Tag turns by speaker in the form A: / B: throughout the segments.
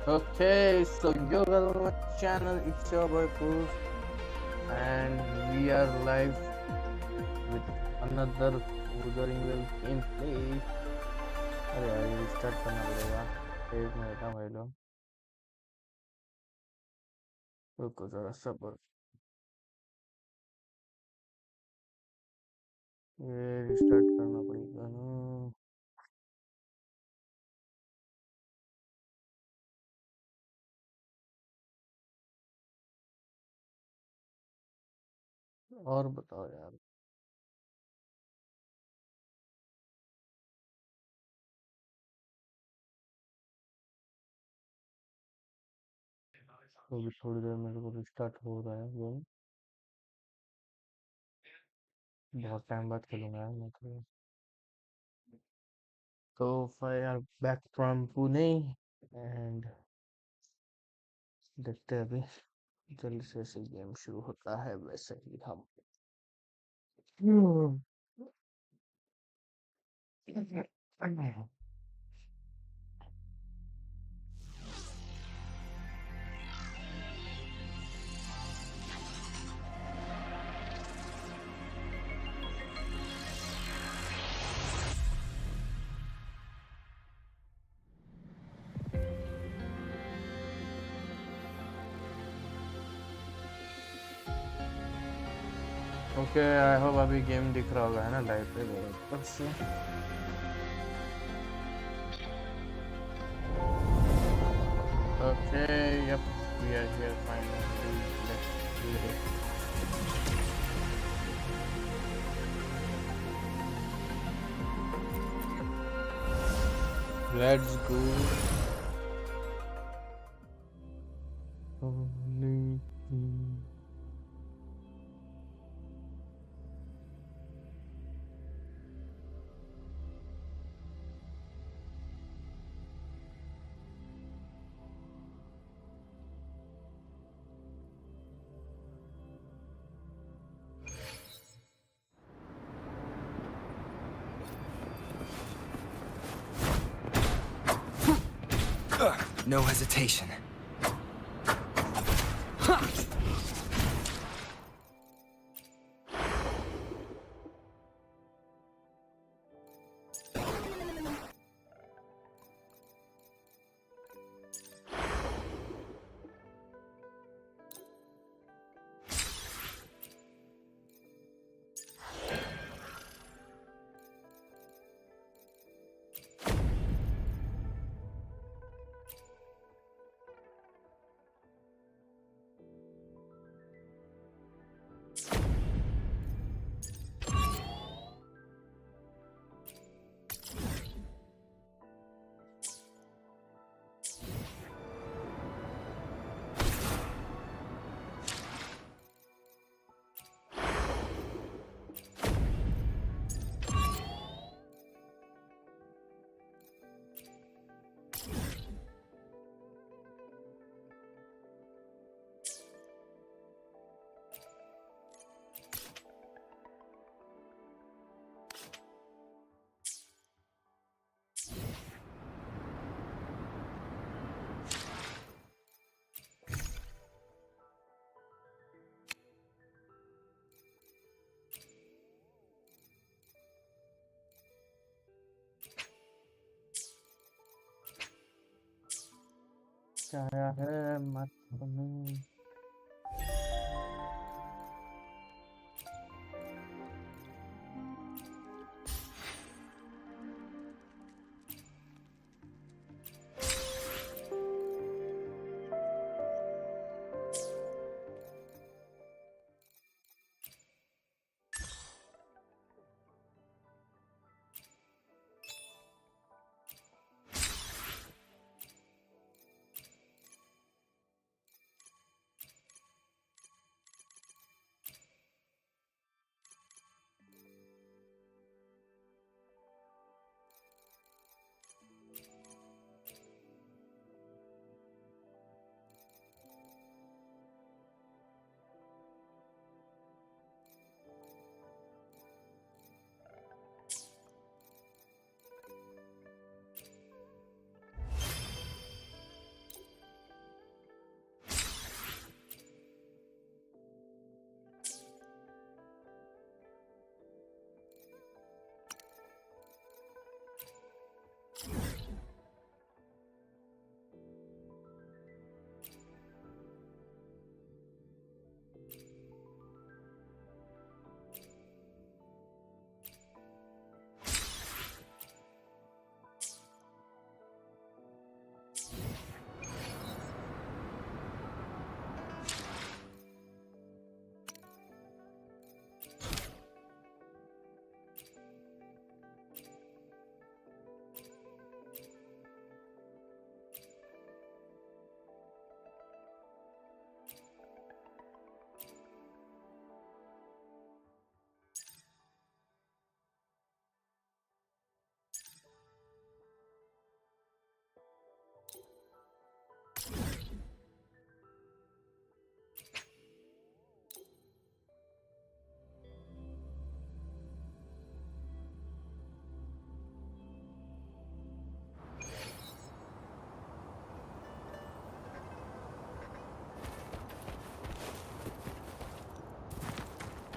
A: Okay, so yo guys on my channel, it's your boy Push, and we are live with another Wuthering Waves gameplay. अरे यार ये start करना पड़ेगा, 1 minute भाई लोग, रुको जरा सब्र, ये रिस्टार्ट करना पड़ेगा ना। और बताओ यार, अभी थोड़ी देर मेरे को रिस्टार्ट हो रहा है गेम, बहुत टाइम बाद खेलूंगा यार मैं तो। So we are back from Pune and देखते हैं अभी जल्दी से ऐसे गेम शुरू होता है वैसे ही हम ओके आई होप अभी गेम दिख रहा होगा है ना लाइव पे बराबर से। Okay yup we are here finally let's do it. Let's go.
B: No hesitation.
A: क्या है मत बनो।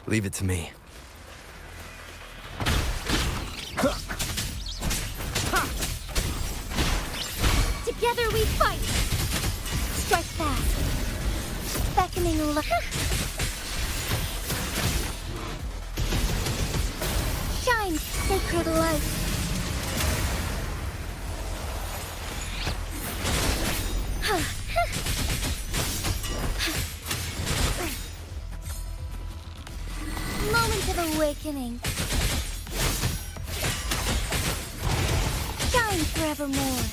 B: Leave it to me.
C: Together we fight! Strike fast. Beckoning love. Shine, sacred light. Moment of awakening. Shine forevermore.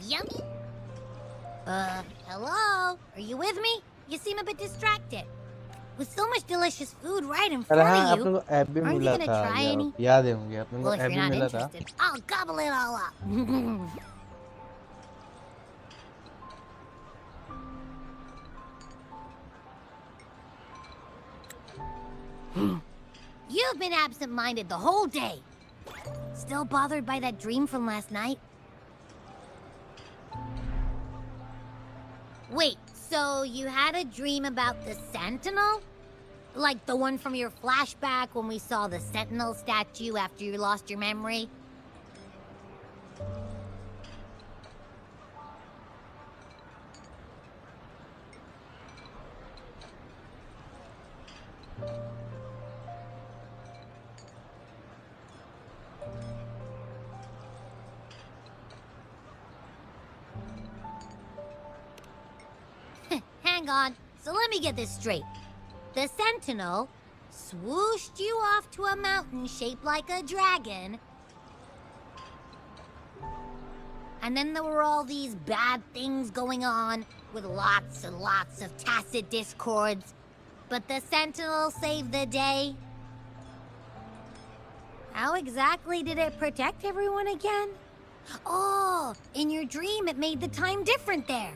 C: Yummy. Hello? Are you with me? You seem a bit distracted. With so much delicious food right in
A: अरे
C: front
A: हाँ,
C: of
A: अपने
C: you,
A: को app भी
C: aren't you
A: मिला
C: gonna
A: था
C: try
A: यार,
C: any?
A: याद है होंगे अपने को
C: Well, if
A: ऐप
C: you're
A: भी
C: not
A: मिला था.
C: interested, I'll gobble it all up. You've been absent-minded the whole day. Still bothered by that dream from last night? Wait, so you had a dream about the Sentinel? Like the one from your flashback when we saw the Sentinel statue after you lost your memory? Hang on, so let me get this straight. The Sentinel swooshed you off to a mountain shaped like a dragon. And then there were all these bad things going on, with lots and lots of tacit discords. But the Sentinel saved the day. How exactly did it protect everyone again? Oh, in your dream it made the time different there.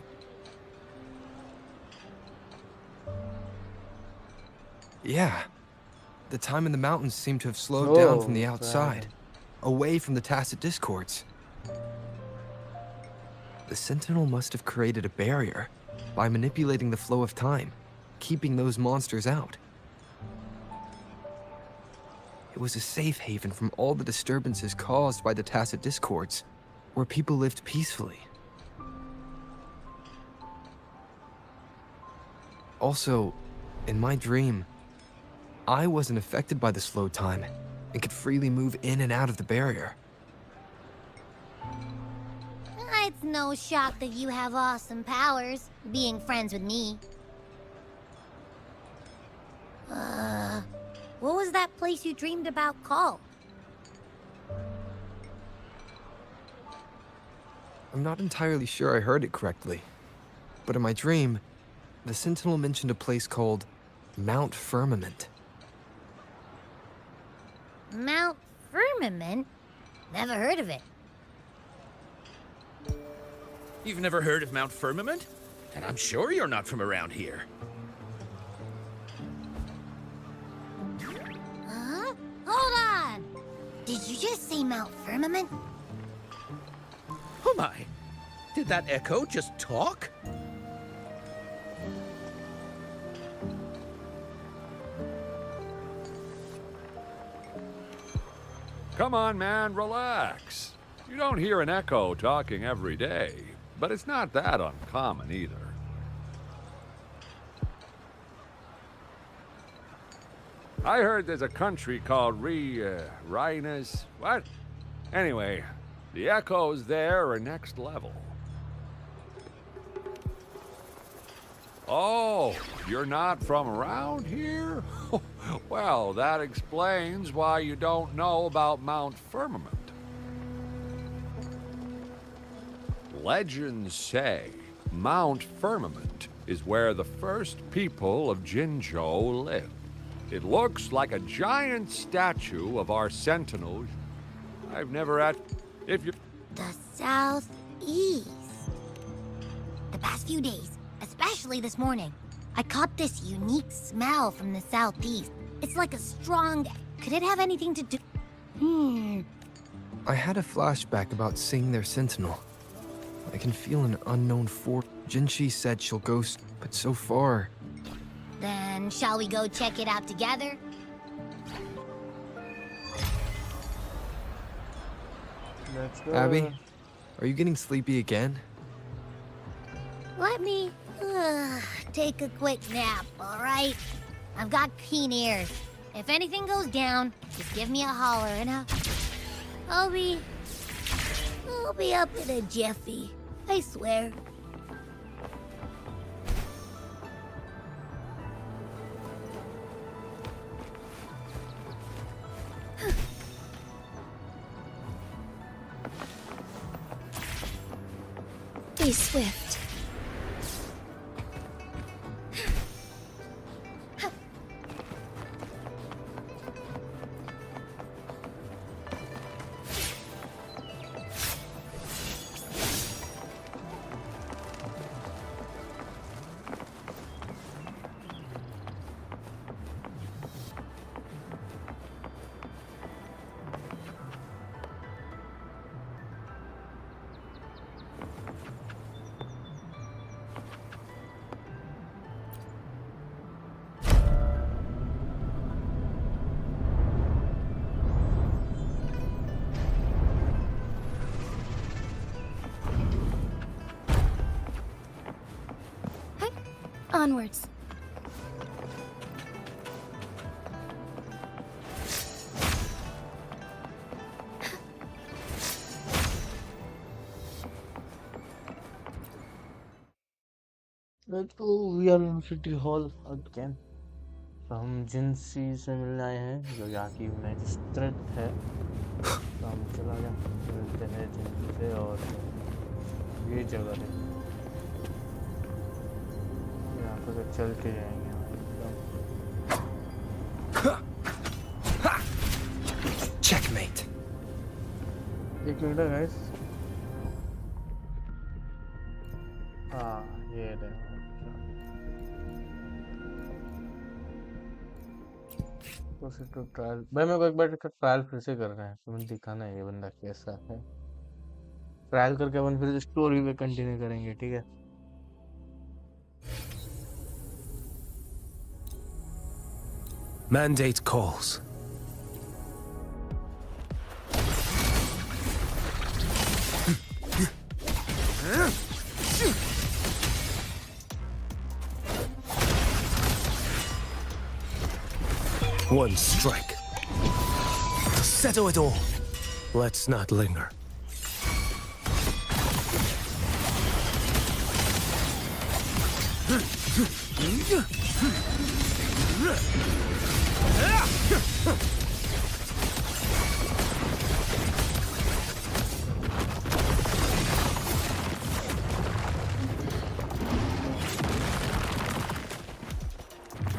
B: Yeah. The time in the mountains seemed to have slowed down from the
A: Oh,
B: outside, away from the tacit discords. The Sentinel must have created a barrier by manipulating the flow of time, keeping those monsters out. It was a safe haven from all the disturbances caused by the tacit discords, where people lived peacefully. Also, in my dream, I wasn't affected by the slow time and could freely move in and out of the barrier.
C: It's no shock that you have awesome powers, being friends with me. What was that place you dreamed about called?
B: I'm not entirely sure I heard it correctly, but in my dream, the Sentinel mentioned a place called Mount Firmament.
C: Mount Firmament? Never heard of it.
D: You've never heard of Mount Firmament? And I'm sure you're not from around here.
C: Huh? Hold on! Did you just say Mount Firmament?
D: Oh my! Did that echo just talk?
E: Come on, man, relax. You don't hear an echo talking every day, but it's not that uncommon either. I heard there's a country called Rhinus. What? Anyway, the echoes there are next level. Oh, you're not from around here? Well, that explains why you don't know about Mount Firmament. Legends say Mount Firmament is where the first people of Jinzhou lived. It looks like a giant statue of our sentinel. I've never had... If you...
C: The southeast. The past few days, especially this morning, I caught this unique smell from the southeast. It's like a strong... Could it have anything to do...
B: I had a flashback about seeing their sentinel. I can feel an unknown force. Jinshi said she'll go, but so far...
C: Then shall we go check it out together?
A: Let's go.
B: Abby, are you getting sleepy again?
C: Let me take a quick nap, all right? I've got keen ears. If anything goes down, just give me a holler and I'll be up in a jiffy. I swear.
F: Be swift. Onwards.
A: Let's go. We are in City Hall again. तो हम जिनसी से मिलने आए हैं जो यहाँ की magistrate है। तो हम चला जाए मिलते हैं जिनसी से और ये जगह है यहाँ पर तो चल के जाएंगे
B: Checkmate.
A: एक मिनट है गाइस। हाँ ये है तो ट्रायल भाई मेरे को एक बार का ट्रायल फिर से करना है तुम्हें दिखाना है ये बंदा कैसा है ट्रायल करके अपन फिर स्टोरी पे कंटिन्यू करेंगे ठीक है
G: Mandate calls. One strike. Settle it all. Let's not linger.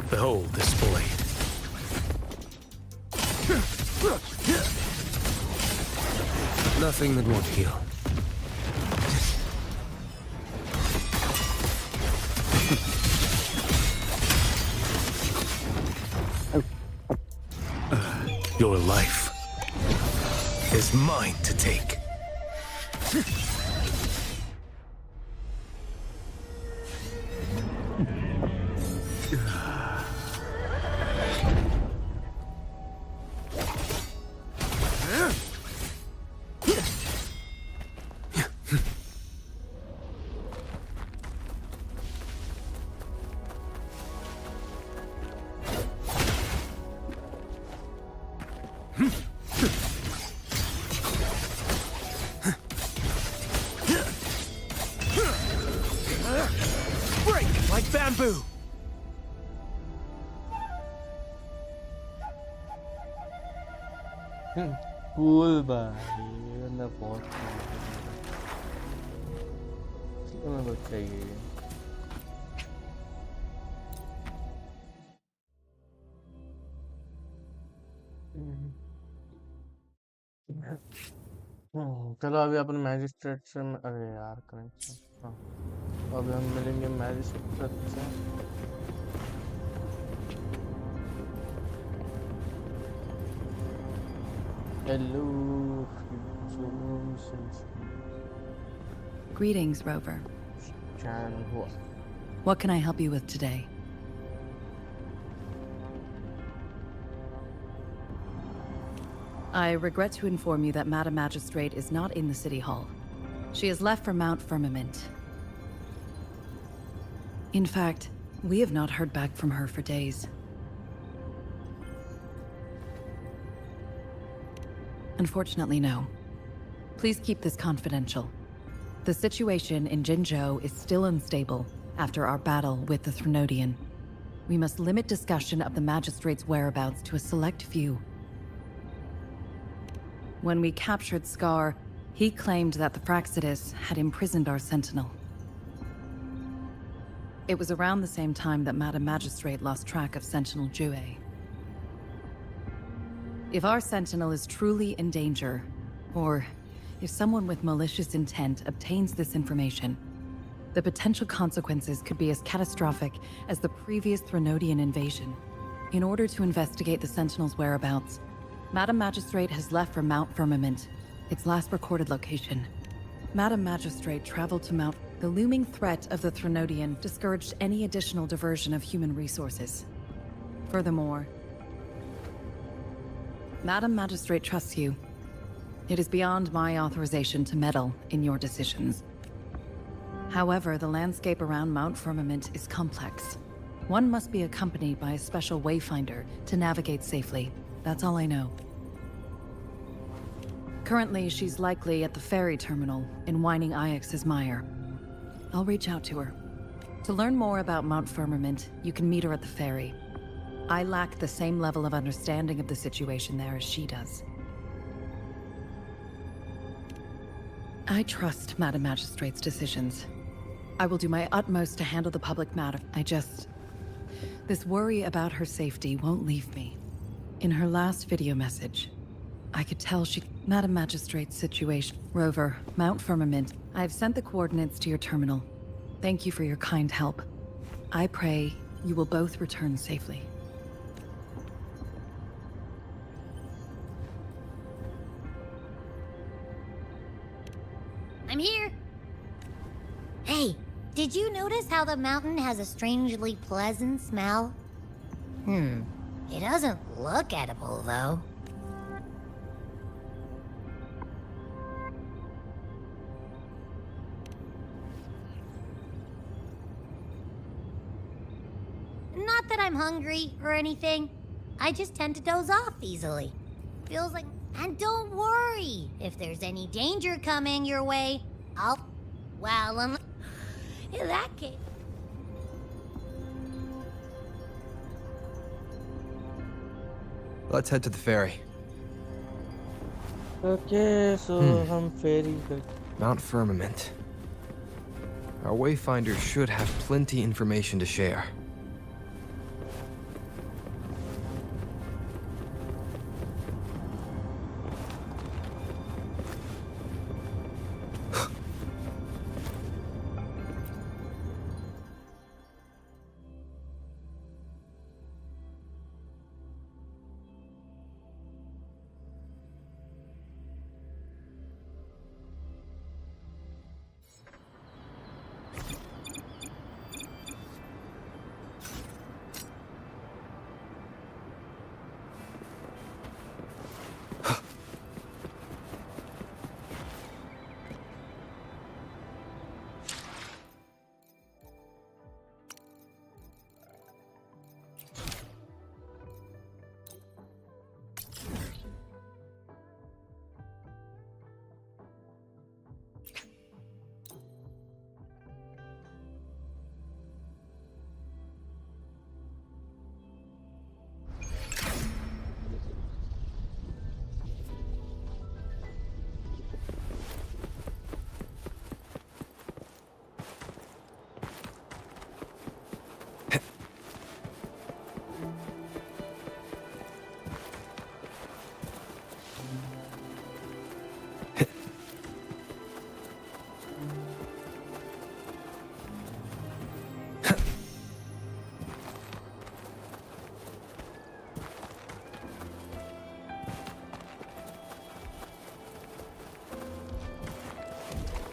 G: Behold this blade. Nothing that won't heal. Your life is mine to take. Break like bamboo!
A: Cool भाई बंदा बहुत तुम्हें बहुत चाहिए ये चलो अभी अपन मैजिस्ट्रेट से अरे यार कनेक्शन हाँ तो अभी हम मिलेंगे मैजिस्ट्रेट से हेलो
H: Greetings, Rover.
A: चैन हुआ
H: What can I help you with today? I regret to inform you that Madam Magistrate is not in the City Hall. She has left for Mount Firmament. In fact, we have not heard back from her for days. Unfortunately, no. Please keep this confidential. The situation in Jinzhou is still unstable after our battle with the Threnodian. We must limit discussion of the Magistrate's whereabouts to a select few. When we captured Scar, he claimed that the Praxidus had imprisoned our Sentinel. It was around the same time that Madam Magistrate lost track of Sentinel Jue. If our Sentinel is truly in danger, or if someone with malicious intent obtains this information, the potential consequences could be as catastrophic as the previous Threnodian invasion. In order to investigate the Sentinel's whereabouts, Madam Magistrate has left for Mount Firmament, its last recorded location. Madam Magistrate traveled to Mount... The looming threat of the Threnodian discouraged any additional diversion of human resources. Furthermore, Madam Magistrate trusts you. It is beyond my authorization to meddle in your decisions. However, the landscape around Mount Firmament is complex. One must be accompanied by a special wayfinder to navigate safely. That's all I know. Currently, she's likely at the ferry terminal in Whining Ix's Mire. I'll reach out to her. To learn more about Mount Firmament, you can meet her at the ferry. I lack the same level of understanding of the situation there as she does. I trust Madam Magistrate's decisions. I will do my utmost to handle the public matter. This worry about her safety won't leave me. In her last video message, I could tell Madam Magistrate's situation. Rover, Mount Firmament. I've sent the coordinates to your terminal. Thank you for your kind help. I pray you will both return safely.
C: I'm here. Hey, did you notice how the mountain has a strangely pleasant smell? It doesn't look edible, though. Not that I'm hungry or anything. I just tend to doze off easily. Feels like... And don't worry! If there's any danger coming your way, Well, in that case...
B: Let's head to the ferry.
A: Okay, so हम ferry पे
B: Mount Firmament. Our wayfinder should have plenty information to share.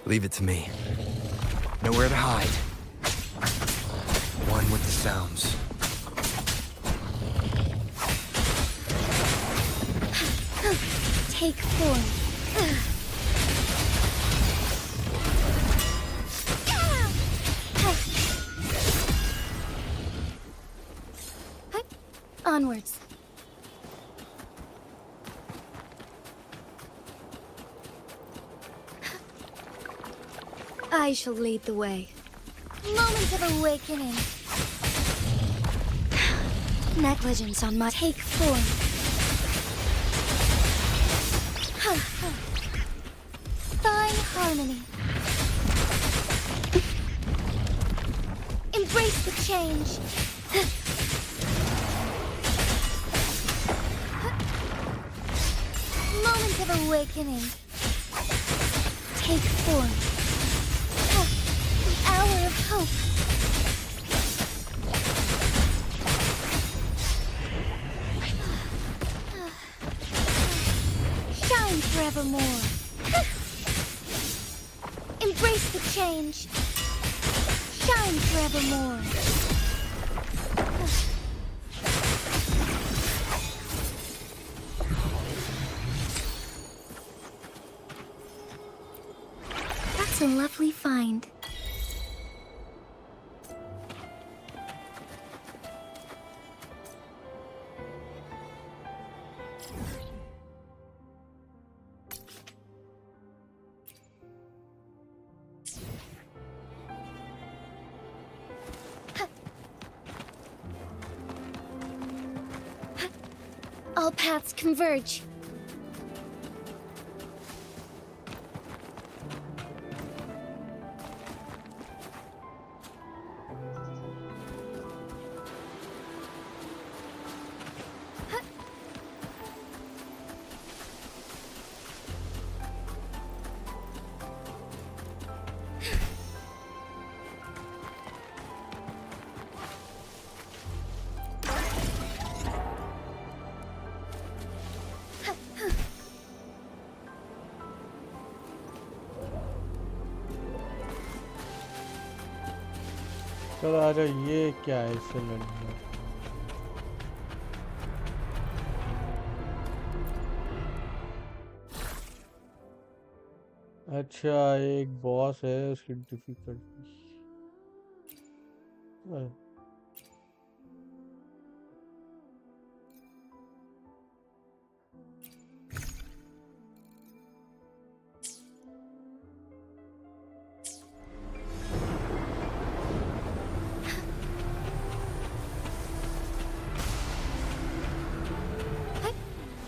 B: Leave it to me. Nowhere to hide. One with the sounds.
F: Take form. Onwards. I shall lead the way.
C: Moment of awakening.
F: Negligence on my take form.
C: Fine harmony. Embrace the change. Moment of awakening.
F: Take form.
C: The hour of hope. Shine forevermore. Embrace the change. Shine forevermore.
F: That's a lovely find. All paths converge.
A: चलो आजा ये क्या है इससे लड़ना अच्छा एक boss है उसकी difficulty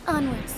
F: Onwards.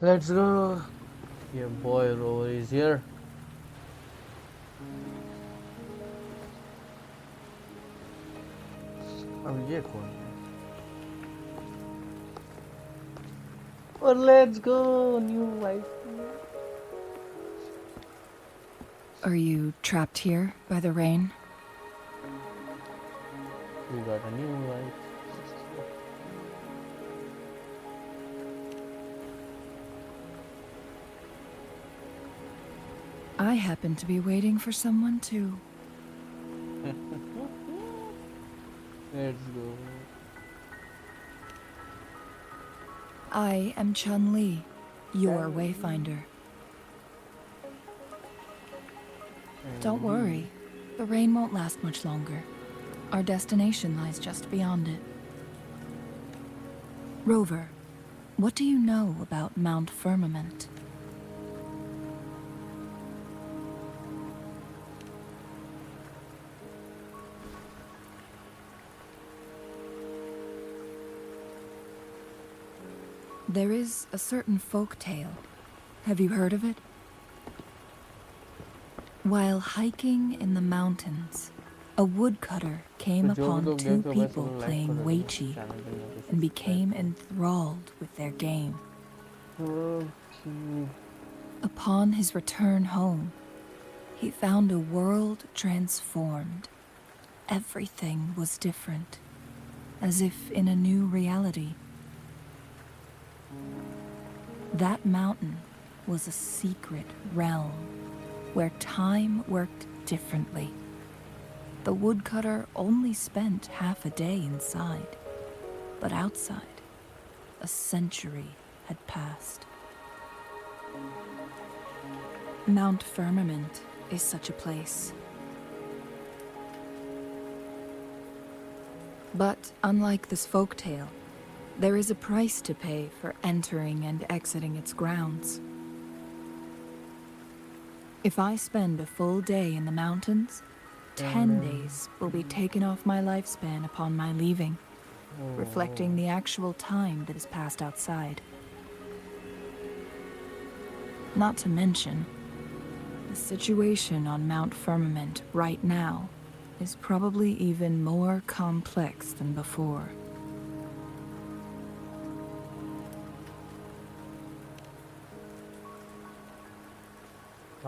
A: Let's go. Yeah, boy, Rover is here. अब ये कौन है? और let's go, new wife.
H: Are you trapped here by the rain?
A: We got a new wife.
H: I happen to be waiting for someone too.
A: Let's go.
H: I am Chun-Li, your wayfinder. Don't worry. The rain won't last much longer. Our destination lies just beyond it. Rover, what do you know about Mount Firmament? There is a certain folk tale. Have you heard of it? While hiking in the mountains, a woodcutter came
A: तो जो भी
H: upon
A: लोग
H: two
A: देख रहे हो वैसे
H: people
A: लोग like
H: playing
A: कर देना
H: Weiqi
A: चैनल पे नहीं तो
H: and became enthralled with their game.
A: Subscribe
H: Upon his return home, he found a world transformed. Everything was different, as if in a new reality. That mountain was a secret realm where time worked differently. The woodcutter only spent half a day inside, but outside, a century had passed. Mount Firmament is such a place. But unlike this folktale, there is a price to pay for entering and exiting its grounds. If I spend a full day in the mountains, 10 days will be taken off my lifespan upon my leaving, reflecting the actual time that is passed outside. Not to mention, the situation on Mount Firmament right now is probably even more complex than before.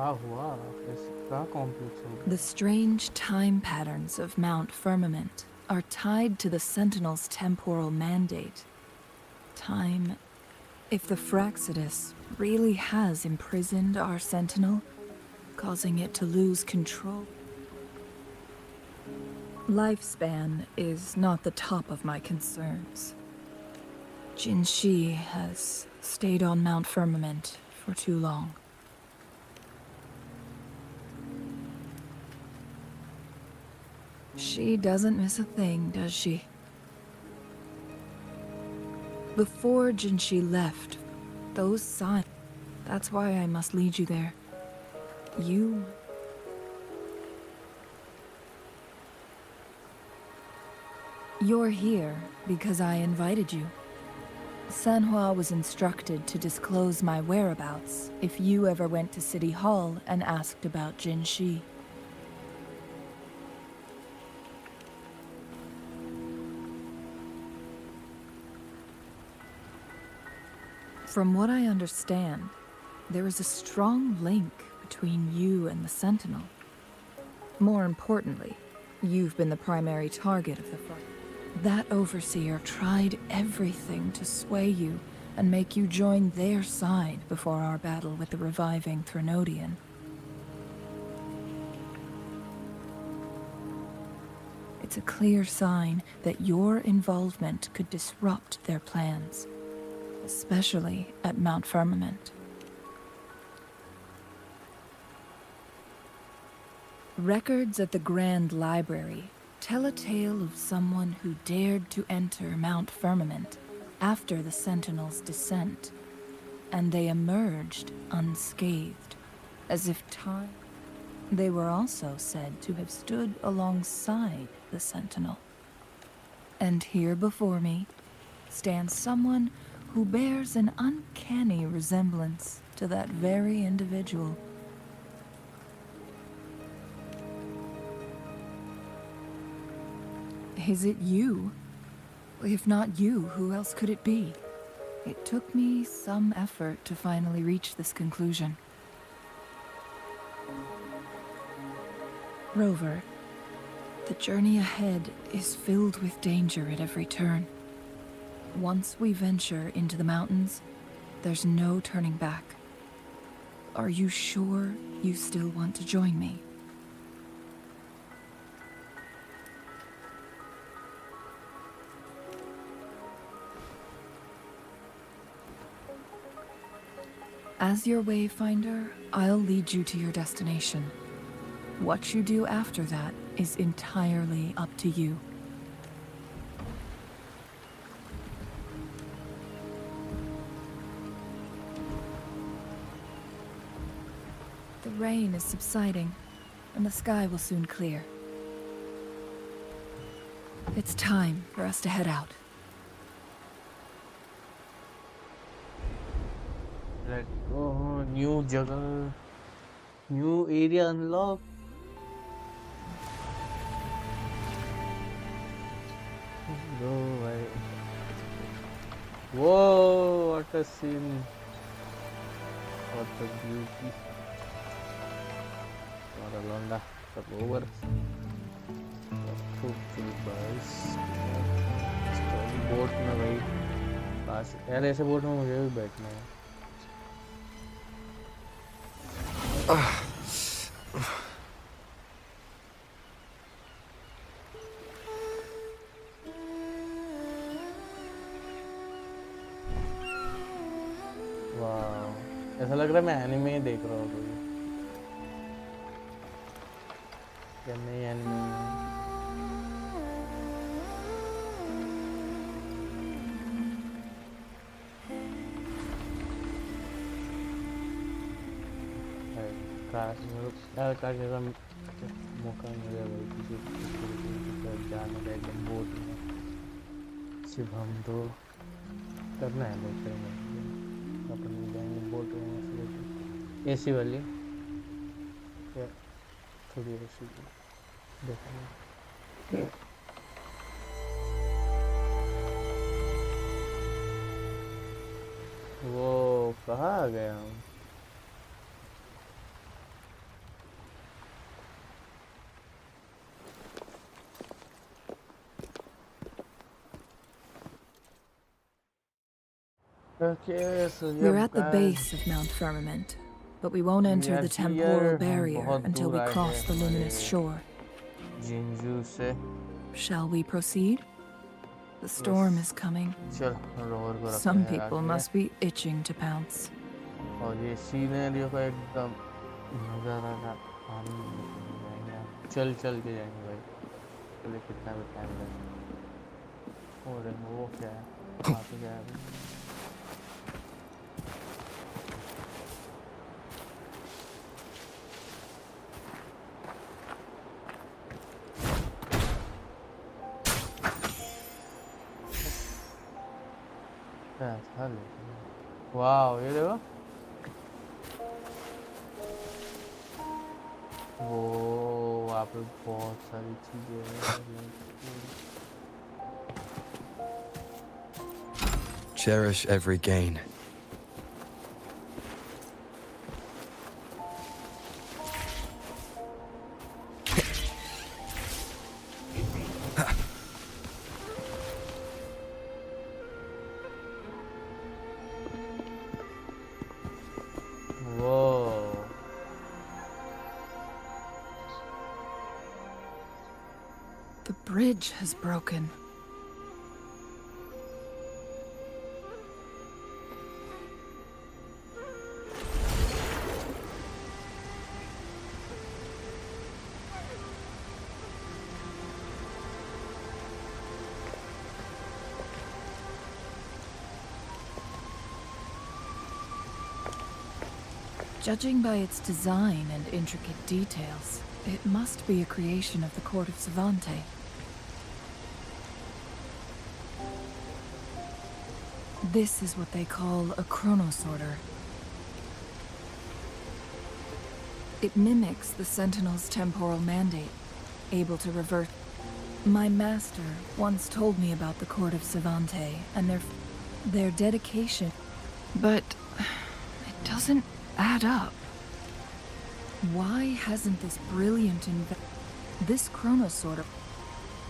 A: क्या हुआ कैसे क्या complex हो
H: The strange time patterns of Mount Firmament are tied to the Sentinel's temporal mandate. Time. If the Fraxidus really has imprisoned our Sentinel, causing it to lose control. Lifespan is not the top of my concerns. Jinshi has stayed on Mount Firmament for too long. She doesn't miss a thing, does she? Before Jinshi left, those signs... That's why I must lead you there. You... You're here because I invited you. Sanhua was instructed to disclose my whereabouts if you ever went to City Hall and asked about Jinshi. From what I understand, there is a strong link between you and the Sentinel. More importantly, you've been the primary target of the fight. That overseer tried everything to sway you and make you join their side before our battle with the reviving Threnodian. It's a clear sign that your involvement could disrupt their plans, especially at Mount Firmament. Records at the Grand Library tell a tale of someone who dared to enter Mount Firmament after the Sentinel's descent, and they emerged unscathed, as if time... They were also said to have stood alongside the Sentinel. And here before me stands someone who bears an uncanny resemblance to that very individual. Is it you? If not you, who else could it be? It took me some effort to finally reach this conclusion. Rover, the journey ahead is filled with danger at every turn. Once we venture into the mountains, there's no turning back. Are you sure you still want to join me? As your wayfinder, I'll lead you to your destination.
I: What you do after that is entirely up to you. The rain is subsiding, and the sky will soon clear. It's time for us to head out.
A: Let's go. New jagger. New area unlocked. Go away. Whoa, what a scene. What a beauty. What a londa. सब over. खूब चल बस. Boat में भाई. पास यार ऐसे boat में मुझे भी बैठना है. वाह ऐसा लग रहा है मैं एनिमे देख रहा हूँ कोई क्या नहीं एनिमे कार जैसा मौका मिला भाई किसी जाने का एकदम बोट में सिर्फ हम तो करना है भाई करेंगे अपन जाएंगे बोट में एसी वाली या थोड़ी एसी देखेंगे वो कहाँ आ गए हम Okay, so
I: We're at the base of Mount Firmament, but we won't enter the temporal barrier until we cross the luminous shore.
A: Jinju se.
I: Shall we proceed? The storm is coming. Some people must be itching to pounce.
A: और ये scenery का एकदम नज़ारा का पानी जाएंगे चल चल के जाएंगे भाई चले कितना भी टाइम लगेगा और वो क्या है वहाँ पे क्या है वाओ ये देखो वो वहाँ पे बहुत सारी चीजें हैं
B: Cherish every gain.
I: The bridge has broken. Judging by its design and intricate details, it must be a creation of the court of Savante. This is what they call a chronosorter. It mimics the Sentinel's temporal mandate, able to revert. My master once told me about the court of Savante and their dedication, but it doesn't add up. Why hasn't this brilliant this chronosorter?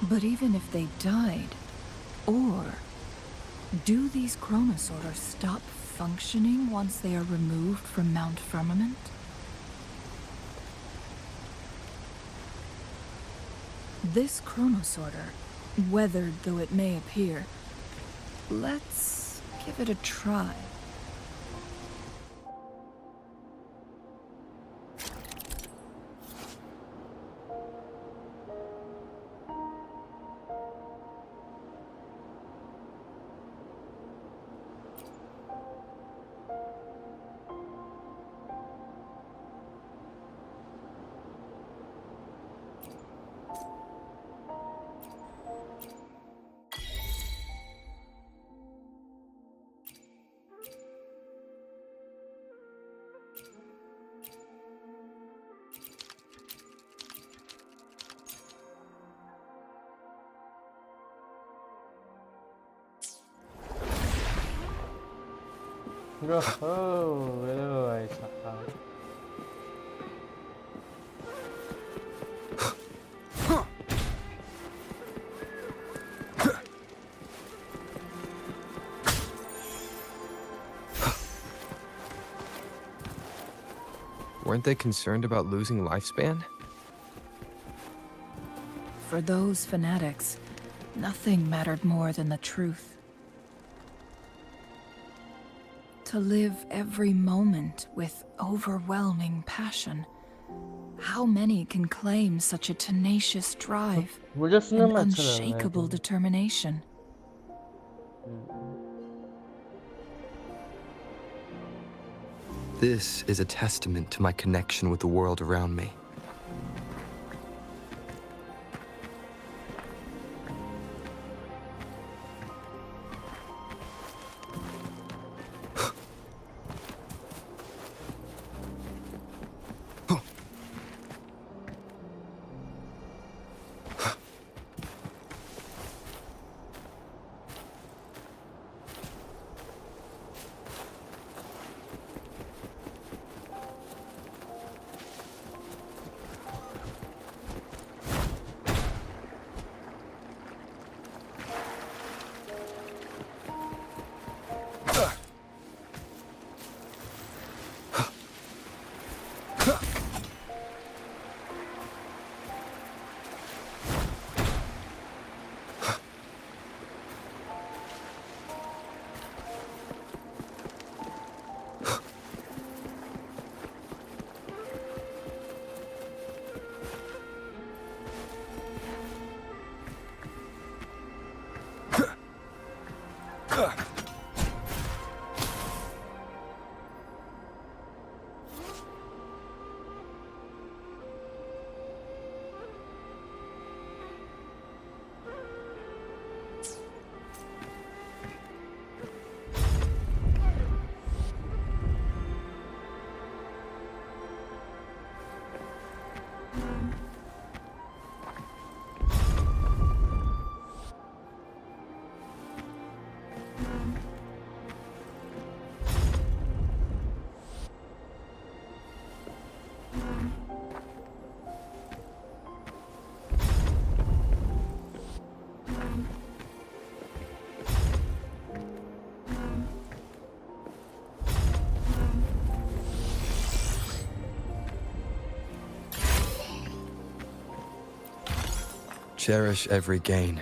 I: But even if they died, or do these chronosorters stop functioning once they are removed from Mount Firmament? This chronosorter, weathered though it may appear, let's give it a try.
A: Hello भाई साहब।
B: Weren't they concerned about losing lifespan?
I: For those fanatics, nothing mattered more than the truth. To live every moment with overwhelming passion. How many can claim such a tenacious drive
A: मुझे सुनने
I: and
A: में अच्छा लग रहा है
I: unshakable
A: तुम।
I: determination?
B: This is a testament to my connection with the world around me. Cherish every gain.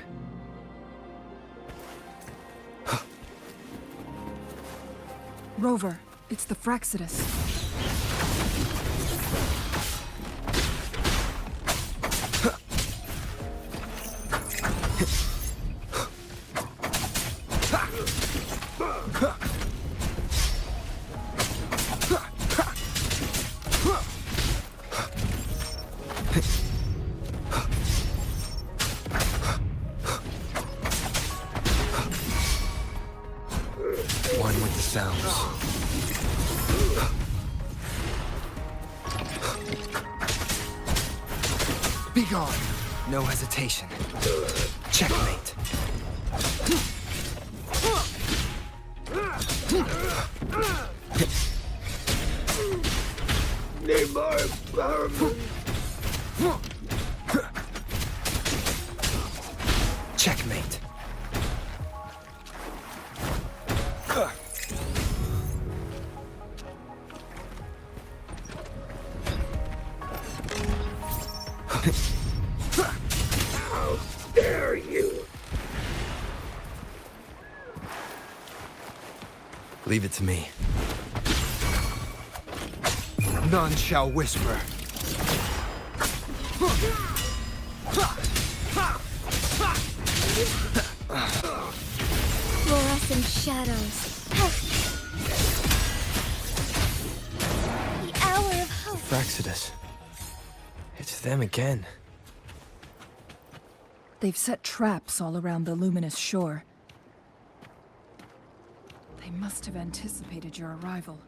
I: Rover, it's the Fraxidus.
B: One with the sounds. Be gone. No hesitation. Checkmate. Checkmate.
E: How dare you!
B: Leave it to me. None shall whisper.
F: Fluorescent shadows. The hour of hope.
B: Fraxidus. It's them again.
I: They've set traps all around the luminous shore. They must have anticipated your arrival.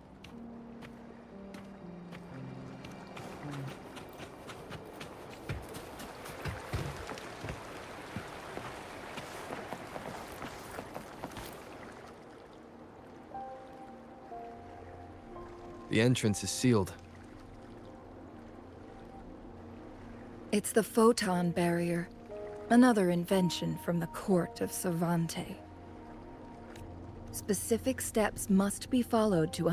B: The entrance is sealed.
I: It's the photon barrier, another invention from the court of Savante. Specific steps must be followed to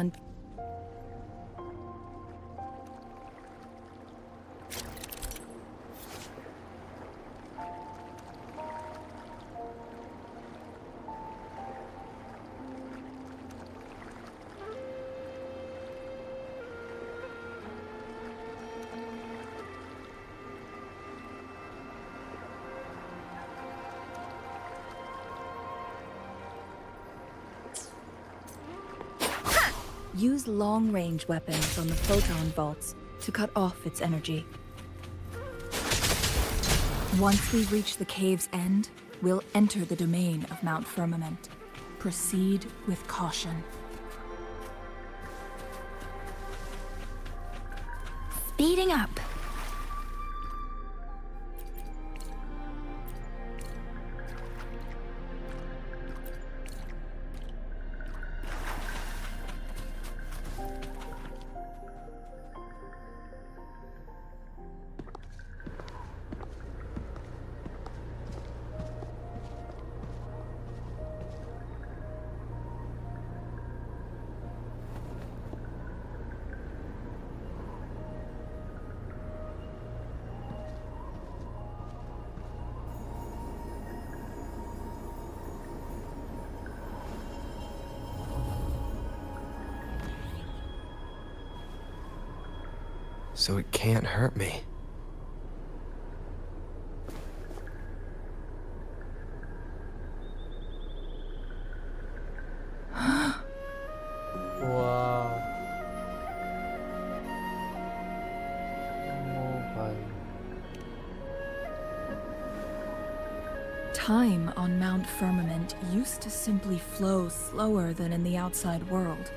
I: use long-range weapons on the photon vaults to cut off its energy. Once we reach the cave's end, we'll enter the domain of Mount Firmament. Proceed with caution. Speeding up.
B: So it can't hurt me.
A: Wow. Oh, bhai.
I: Time on Mount Firmament used to simply flow slower than in the outside world.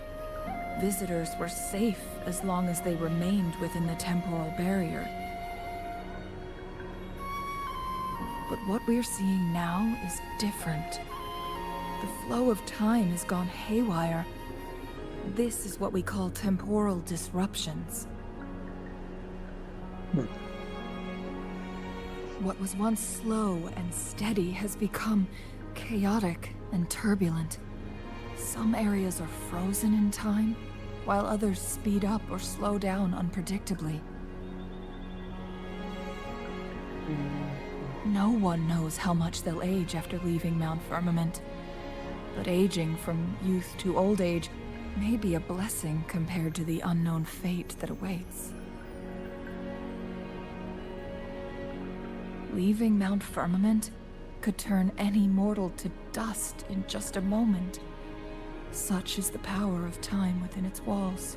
I: Visitors were safe as long as they remained within the temporal barrier. But what we're seeing now is different. The flow of time has gone haywire. This is what we call temporal disruptions. What was once slow and steady has become chaotic and turbulent. Some areas are frozen in time, while others speed up or slow down unpredictably. No one knows how much they'll age after leaving Mount Firmament. But aging from youth to old age may be a blessing compared to the unknown fate that awaits. Leaving Mount Firmament could turn any mortal to dust in just a moment. Such is the power of time within its walls.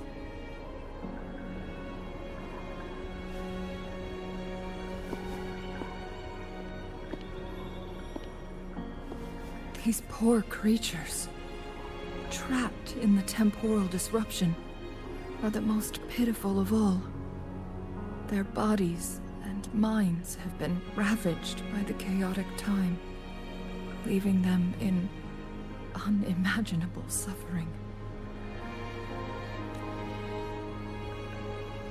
I: These poor creatures, trapped in the temporal disruption, are the most pitiful of all. Their bodies and minds have been ravaged by the chaotic time, leaving them in unimaginable suffering.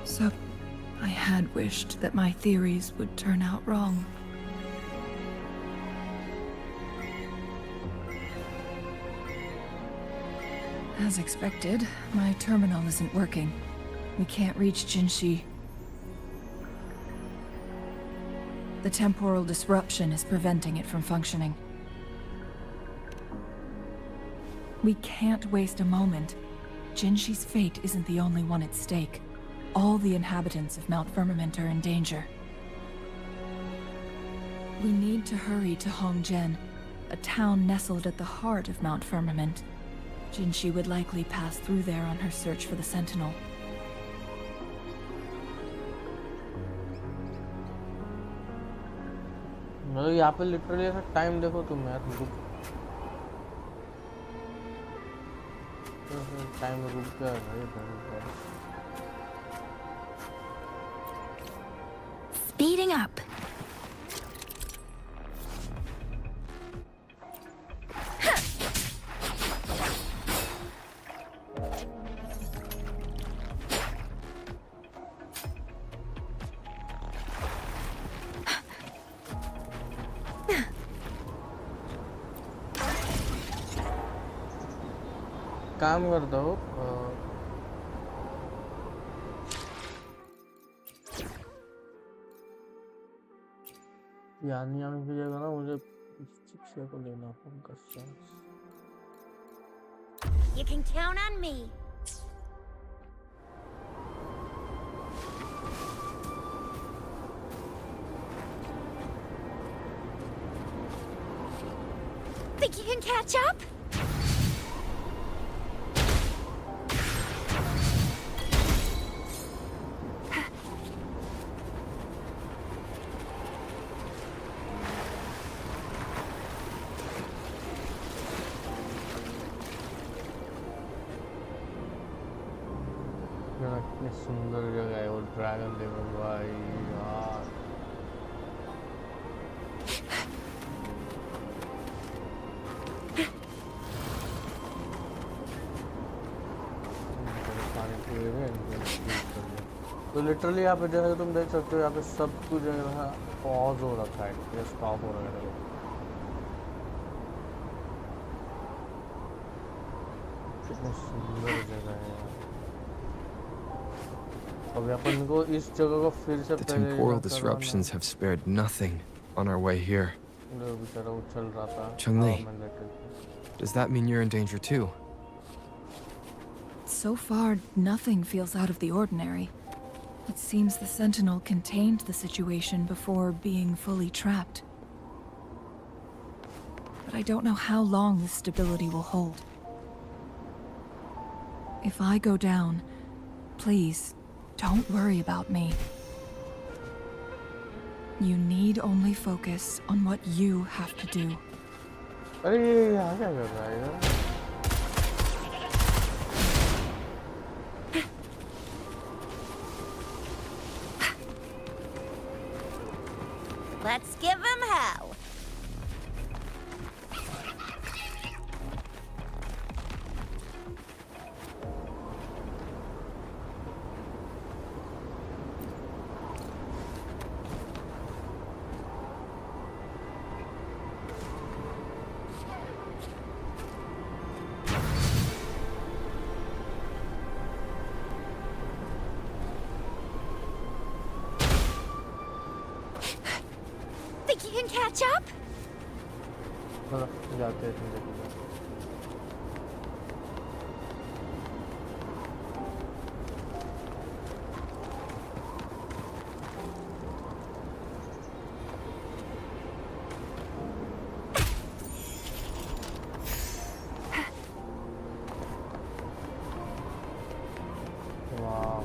I: So, I had wished that my theories would turn out wrong. As expected, my terminal isn't working. We can't reach Jinshi. The temporal disruption is preventing it from functioning. We can't waste a moment. Jinshi's fate isn't the only one at stake. All the inhabitants of Mount Firmament are in danger. We need to hurry to Hongjian, a town nestled at the heart of Mount Firmament. Jinshi would likely pass through there on her search for the Sentinel.
A: मतलब यहाँ पे literally ऐसा time देखो तुम यार, time रुक गया भाई।
F: Speeding up.
A: काम करता हूँ यानी आने की जगह ना मुझे शिक्षा को लेना होगा शायद।
C: You can count on me. Think you can catch up?
A: यार कितनी सुंदर जगह है वो ड्रैगन लेवल भाई यार। पानी पूरे में तो लिटरली यहाँ पे जैसे तुम देख सकते हो यहाँ पे सब कुछ जो है पॉज हो रखा है या स्टॉप हो रखा है। कितनी सुंदर जगह है यार। अब अपन को इस जगह को फिर से
B: The
A: पहले
B: temporal disruptions have spared nothing on our way here.
A: बेचारा उछल रहा था।
B: Chun-Li.
A: हाँ, मैंने देखा।
B: Does that mean you're in danger too?
I: So far, nothing feels out of the ordinary. It seems the Sentinel contained the situation before being fully trapped. But I don't know how long this stability will hold. If I go down, please, don't worry about me. You need only focus on what you have to do.
A: अरे ये यहाँ क्या कर रहा है यार?
C: Let's give him hell. Think you can catch up?
A: चलो जाते हैं तुम देखो। वाह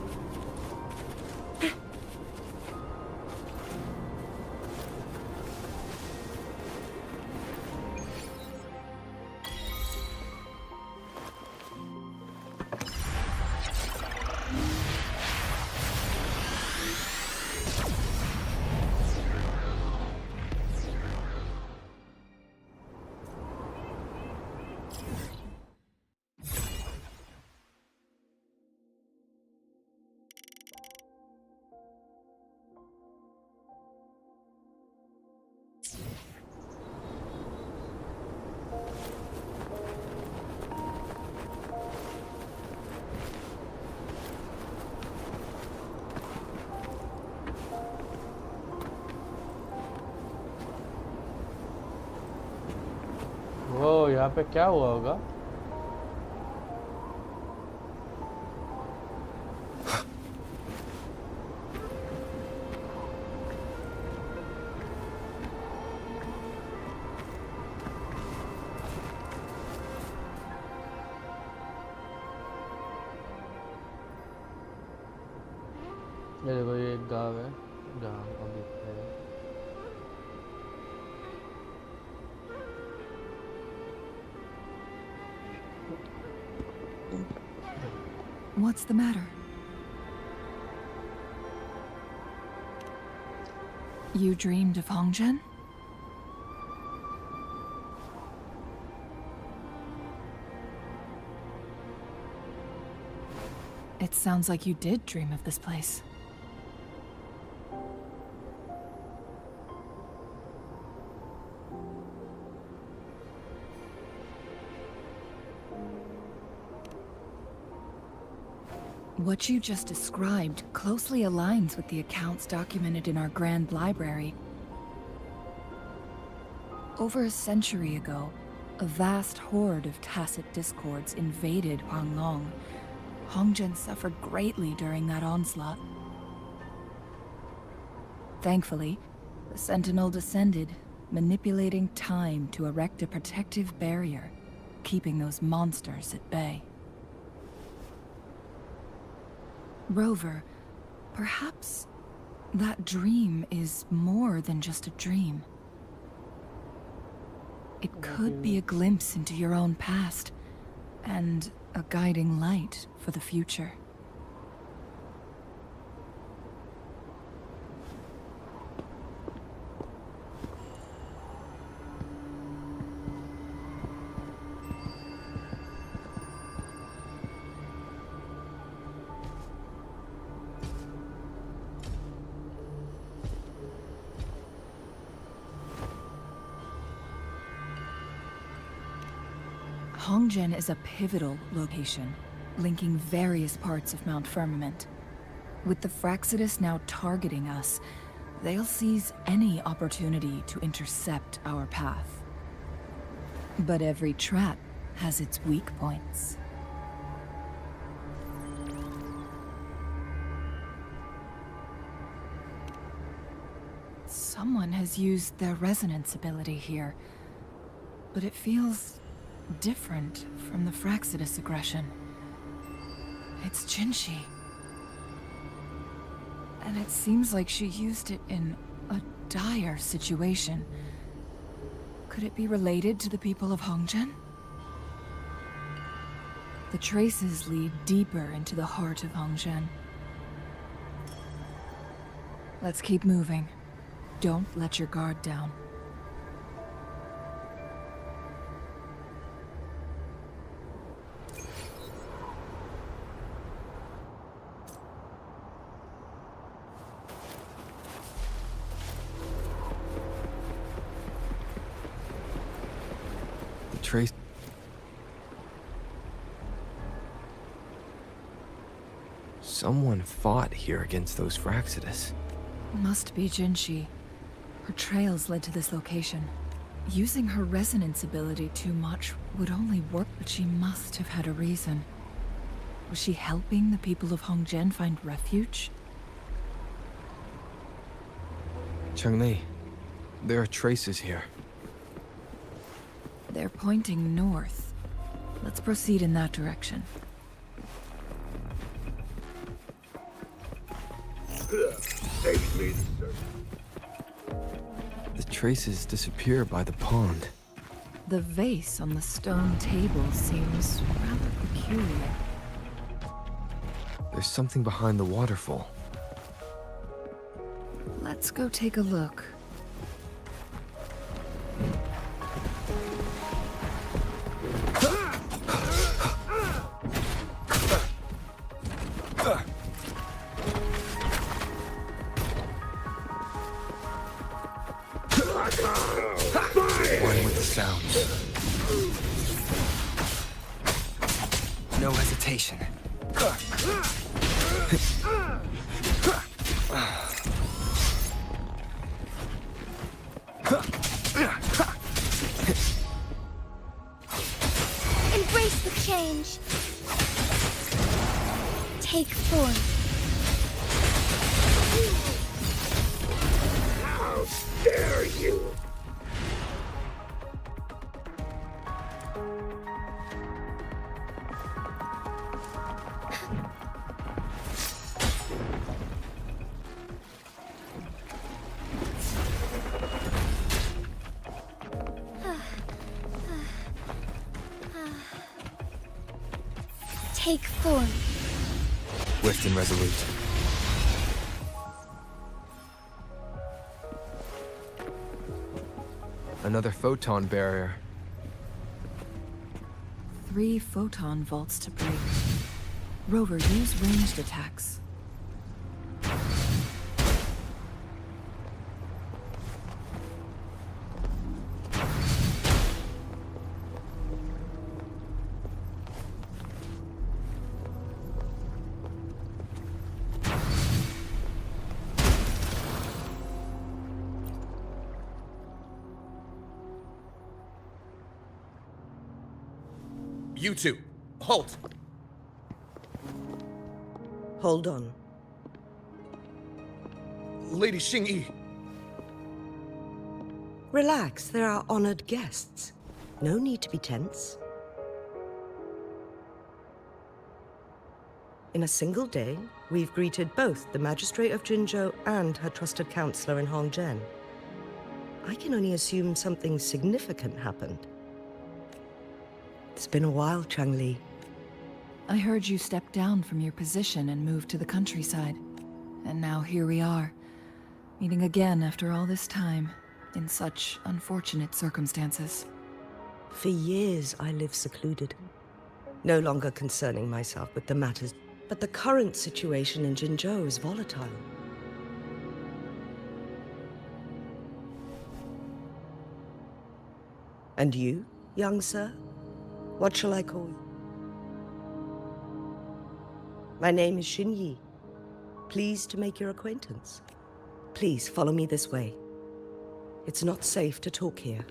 A: वो यहाँ पे क्या हुआ होगा? ये देखो ये एक गाँव है जहाँ हम दिख रहे हैं।
I: What's the matter? You dreamed of Hongzhen? It sounds like you did dream of this place. What you just described closely aligns with the accounts documented in our Grand Library. Over a century ago, a vast horde of tacit discords invaded Huanglong. Hongzhen suffered greatly during that onslaught. Thankfully, the Sentinel descended, manipulating time to erect a protective barrier, keeping those monsters at bay. Rover, perhaps that dream is more than just a dream. It could be a glimpse into your own past, and a guiding light for the future. Hongzhen is a pivotal location, linking various parts of Mount Firmament. With the Fraxidus now targeting us, they'll seize any opportunity to intercept our path. But every trap has its weak points. Someone has used their resonance ability here, but it feels different from the Fraxidus aggression. It's Jinshi. And it seems like she used it in a dire situation. Could it be related to the people of Hongzhen? The traces lead deeper into the heart of Hongzhen. Let's keep moving. Don't let your guard down.
B: Trace. Someone fought here against those Fraxidus.
I: Must be Jinshi. Her trails led to this location. Using her resonance ability too much would only work, but she must have had a reason. Was she helping the people of Hongzhen find refuge?
B: Changli, there are traces here.
I: They're pointing north. Let's proceed in that direction.
B: The traces disappear by the pond.
I: The vase on the stone table seems rather peculiar.
B: There's something behind the waterfall.
I: Let's go take a look.
B: One with the sounds. No hesitation.
F: Embrace the change. Take form.
J: How dare you!
F: Take form.
B: Swift and resolute. Another photon barrier.
I: 3 photon vaults to break. Rover, use ranged attacks.
K: You two, halt!
L: Hold on.
K: Lady Xingyi.
L: Relax, they're our honored guests. No need to be tense. In a single day, we've greeted both the Magistrate of Jinzhou and her trusted counselor in Hongzhen. I can only assume something significant happened. It's been a while, Changli.
I: I heard you stepped down from your position and moved to the countryside. And now here we are, meeting again after all this time, in such unfortunate circumstances.
L: For years, I lived secluded, no longer concerning myself with the matters. But the current situation in Jinzhou is volatile. And you, young sir? What shall I call you? My name is Xinyi. Pleased to make your acquaintance. Please follow me this way. It's not safe to talk here.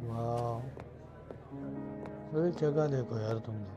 A: वाह, वही जगह देखो यार तुमने।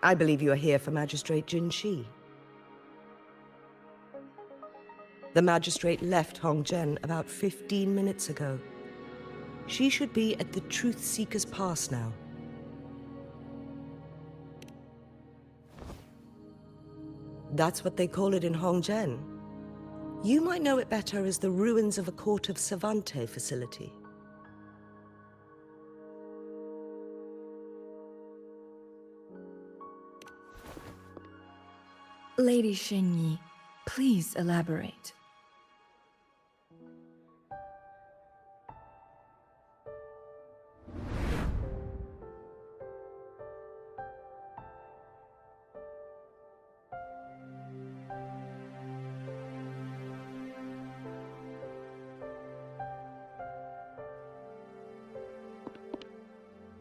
L: I believe you are here for Magistrate Jin Shi. The magistrate left Hongzhen about 15 minutes ago. She should be at the Truth Seeker's Pass now. That's what they call it in Hongzhen. You might know it better as the ruins of a Court of Savante facility.
I: Lady Xingyi, please elaborate.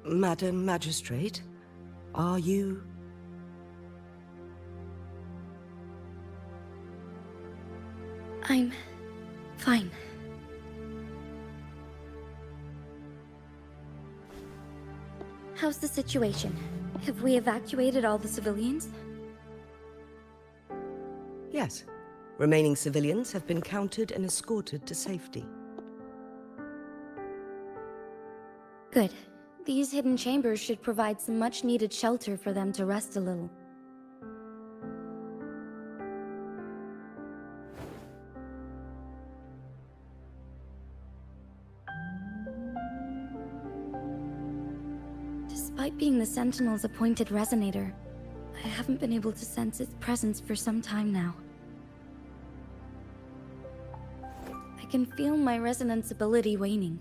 L: Madam Magistrate, are you...
F: I'm fine. How's the situation? Have we evacuated all the civilians?
L: Yes. Remaining civilians have been counted and escorted to safety.
F: Good. These hidden chambers should provide some much-needed shelter for them to rest a little. Despite being the Sentinel's appointed resonator, I haven't been able to sense its presence for some time now. I can feel my resonance ability waning,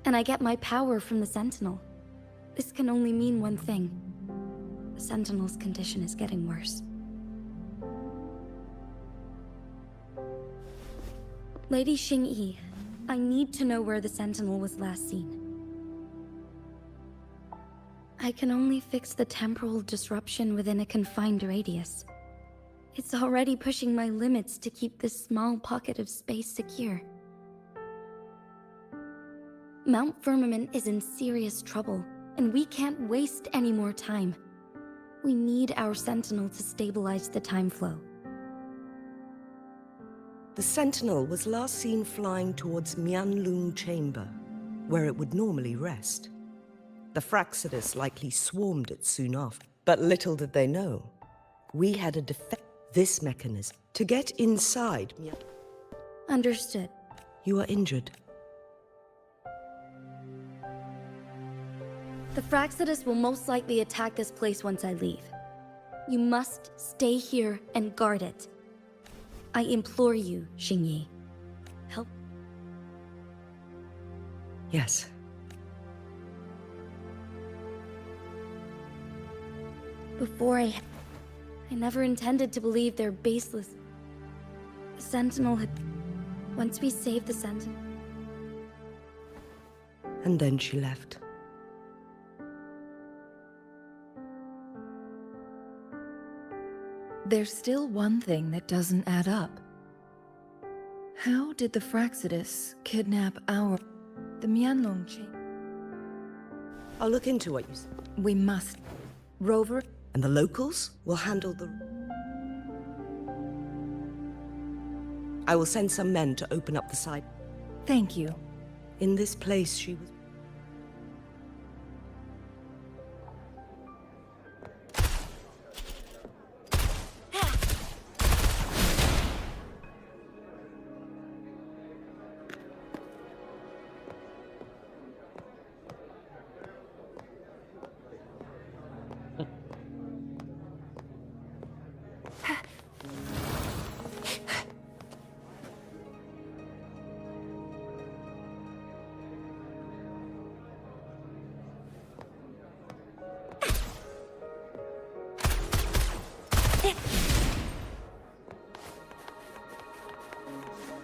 F: and I get my power from the Sentinel. This can only mean one thing. The Sentinel's condition is getting worse. Lady Xingyi, I need to know where the Sentinel was last seen. I can only fix the temporal disruption within a confined radius. It's already pushing my limits to keep this small pocket of space secure. Mount Firmament is in serious trouble, and we can't waste any more time. We need our Sentinel to stabilize the time flow.
L: The Sentinel was last seen flying towards Mianlung Chamber, where it would normally rest. The Fraxidus likely swarmed it soon after. But little did they know, we had a this mechanism to get inside.
F: Understood.
L: You are injured.
F: The Fraxidus will most likely attack this place once I leave. You must stay here and guard it. I implore you, Xingyi. Help.
L: Yes.
F: Before I never intended to believe they're baseless. The Sentinel had... Once we saved the Sentinel...
L: And then she left.
I: There's still one thing that doesn't add up. How did the Fraxidus kidnap the Mianlong Chamber?
L: I'll look into what you said.
I: We must. Rover?
L: And the locals will handle the... I will send some men to open up the side.
I: Thank you.
L: In this place she was...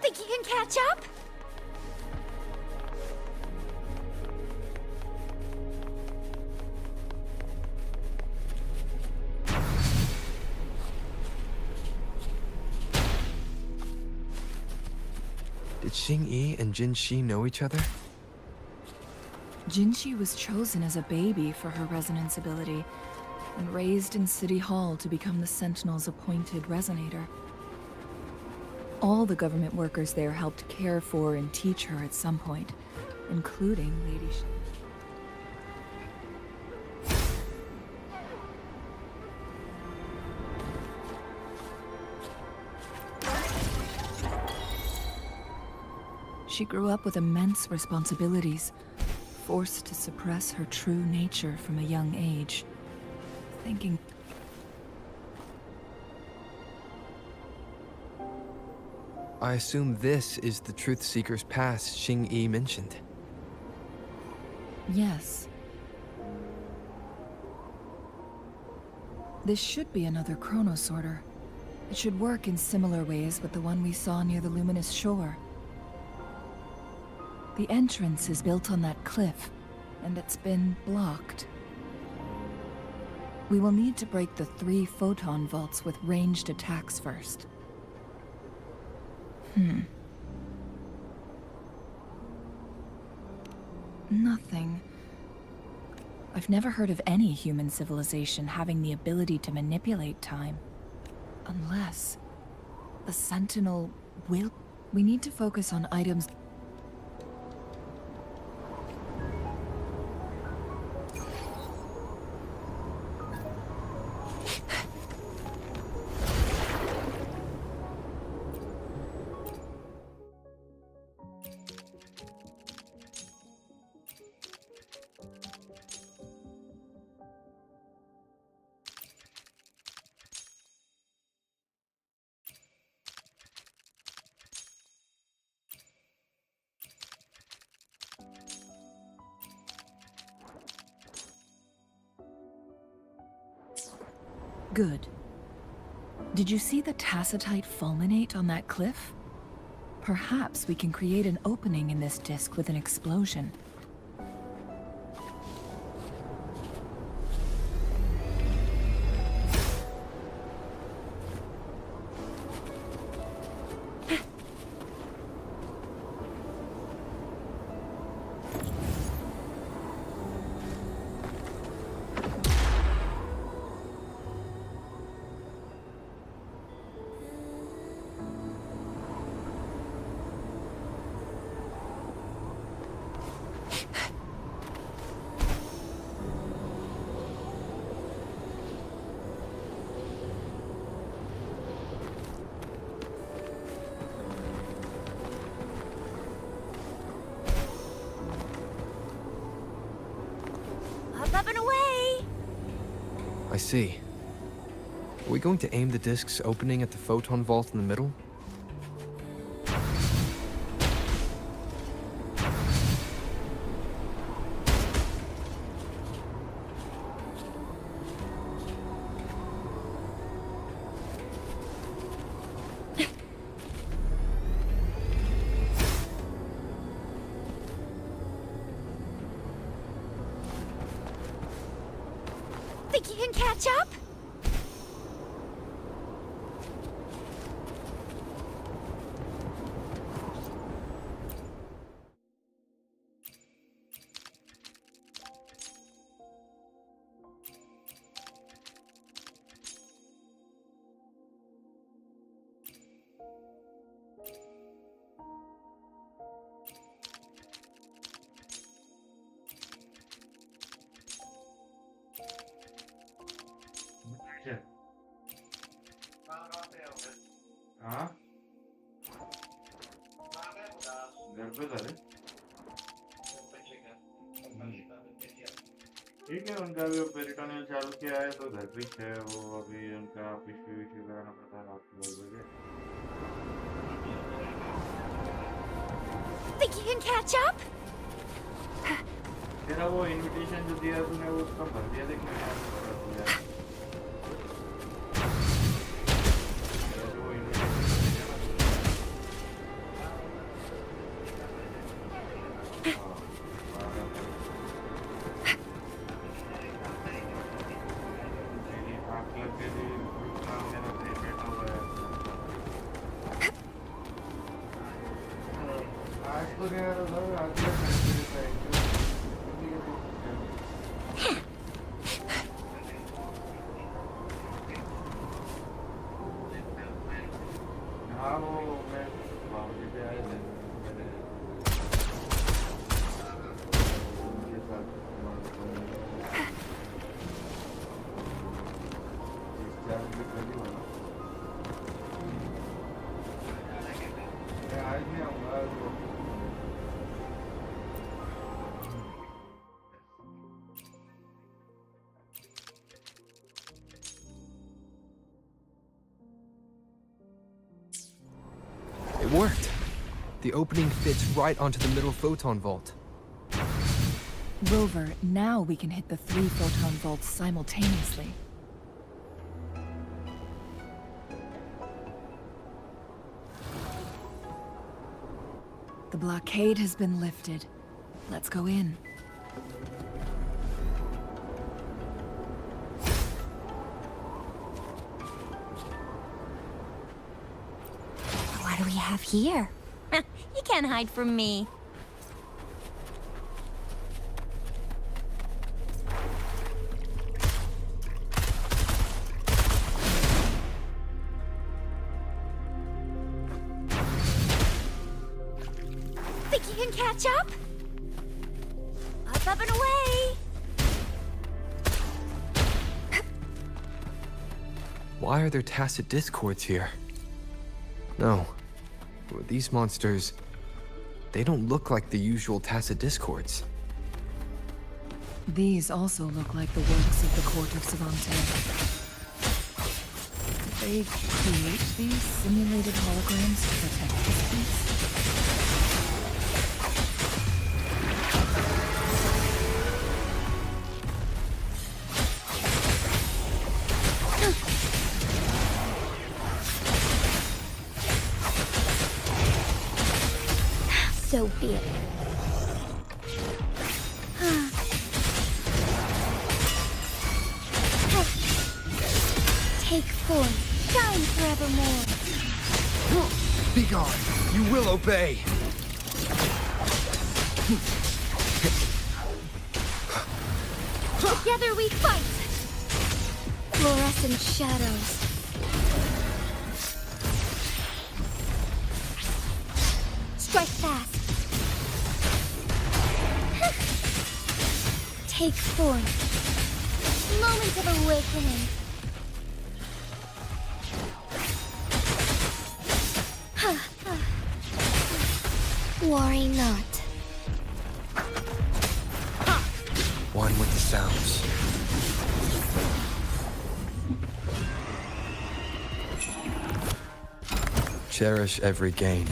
F: Think you can catch up?
B: Did Xingyi and Jinxi know each other?
I: Jinxi was chosen as a baby for her resonance ability, and raised in City Hall to become the Sentinel's appointed resonator. All the government workers there helped care for and teach her at some point, including Lady She grew up with immense responsibilities, forced to suppress her true nature from a young age. Thinking...
B: I assume this is the Truth Seeker's Pass Xingyi mentioned.
I: Yes. This should be another chronosorter. It should work in similar ways with the one we saw near the luminous shore. The entrance is built on that cliff, and it's been blocked. We will need to break the 3 photon vaults with ranged attacks first. Nothing. I've never heard of any human civilization having the ability to manipulate time. Unless... the Sentinel will... We need to focus on items... Good. Did you see the tacitite fulminate on that cliff? Perhaps we can create an opening in this disk with an explosion.
B: I see. Are we going to aim the discs opening at the photon vault in the middle?
C: Think you can catch up?
M: हाँ घर पे था रे ठीक है उनका भी peritoneal चालू किया है तो घर पे है वो अभी उनका पिशवी विशवी लगाना पड़ता है रात को 9 बजे
C: Think you can catch up?
M: तेरा वो इनविटेशन जो दिया तूने वो उसका भर दिया देख मैंने आपको बता दिया
B: It worked. The opening fits right onto the middle photon vault.
I: Rover, now we can hit the 3 photon vaults simultaneously. The blockade has been lifted. Let's go in.
C: What do we have here? You can't hide from me. Think you can catch up? Up and away!
B: Why are there tacit discords here? No. These monsters... they don't look like the usual tacit discords.
I: These also look like the works of the court of Savante. Did they create these simulated holograms to protect this peace?
C: So be it. Take form, shine forevermore.
B: Be gone! You will obey!
C: Together we fight! Fluorescent shadows. Strike fast. Take form. Moment of awakening. Worry not.
B: One with the sounds. Cherish every gain.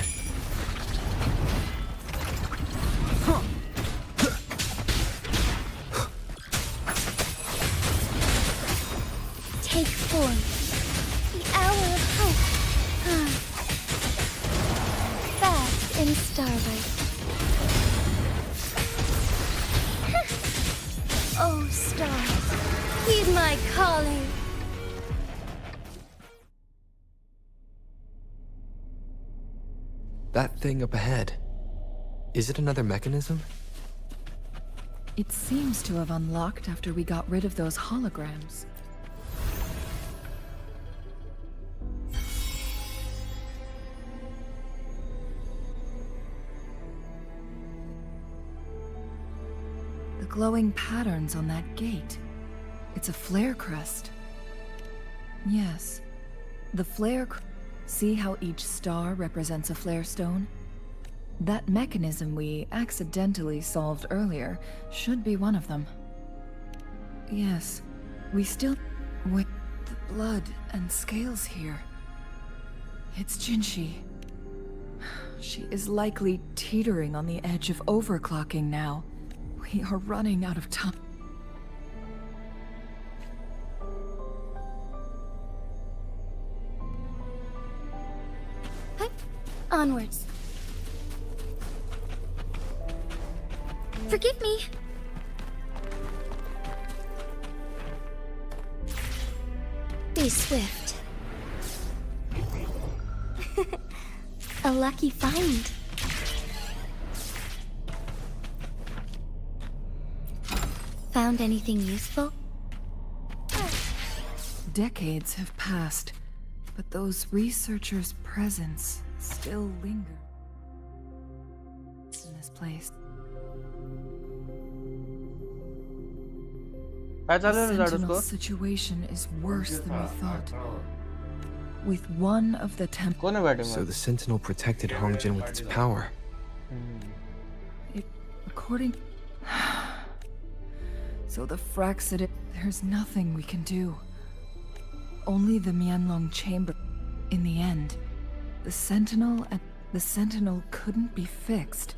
C: Take form. The hour of hope. Fast in starlight. Oh, stars, heed my calling.
B: That thing up ahead. Is it another mechanism?
I: It seems to have unlocked after we got rid of those holograms. The glowing patterns on that gate. It's a flare crest. Yes. The See how each star represents a flare stone? That mechanism we accidentally solved earlier should be one of them. Yes. We still... With the blood and scales here. It's Jinshi. She is likely teetering on the edge of overclocking now. We are running out of time.
C: Onwards. Forgive me. Be swift. A lucky find. Found anything useful?
I: Decades have passed, but those researchers' presence still linger in this place. The Sentinel's situation is worse than we thought. With one of the
B: So the Sentinel protected Hongjin with its power.
I: According... So the Fraxidus... There's nothing we can do. Only the Mianlong chamber. In the end, the Sentinel couldn't be fixed.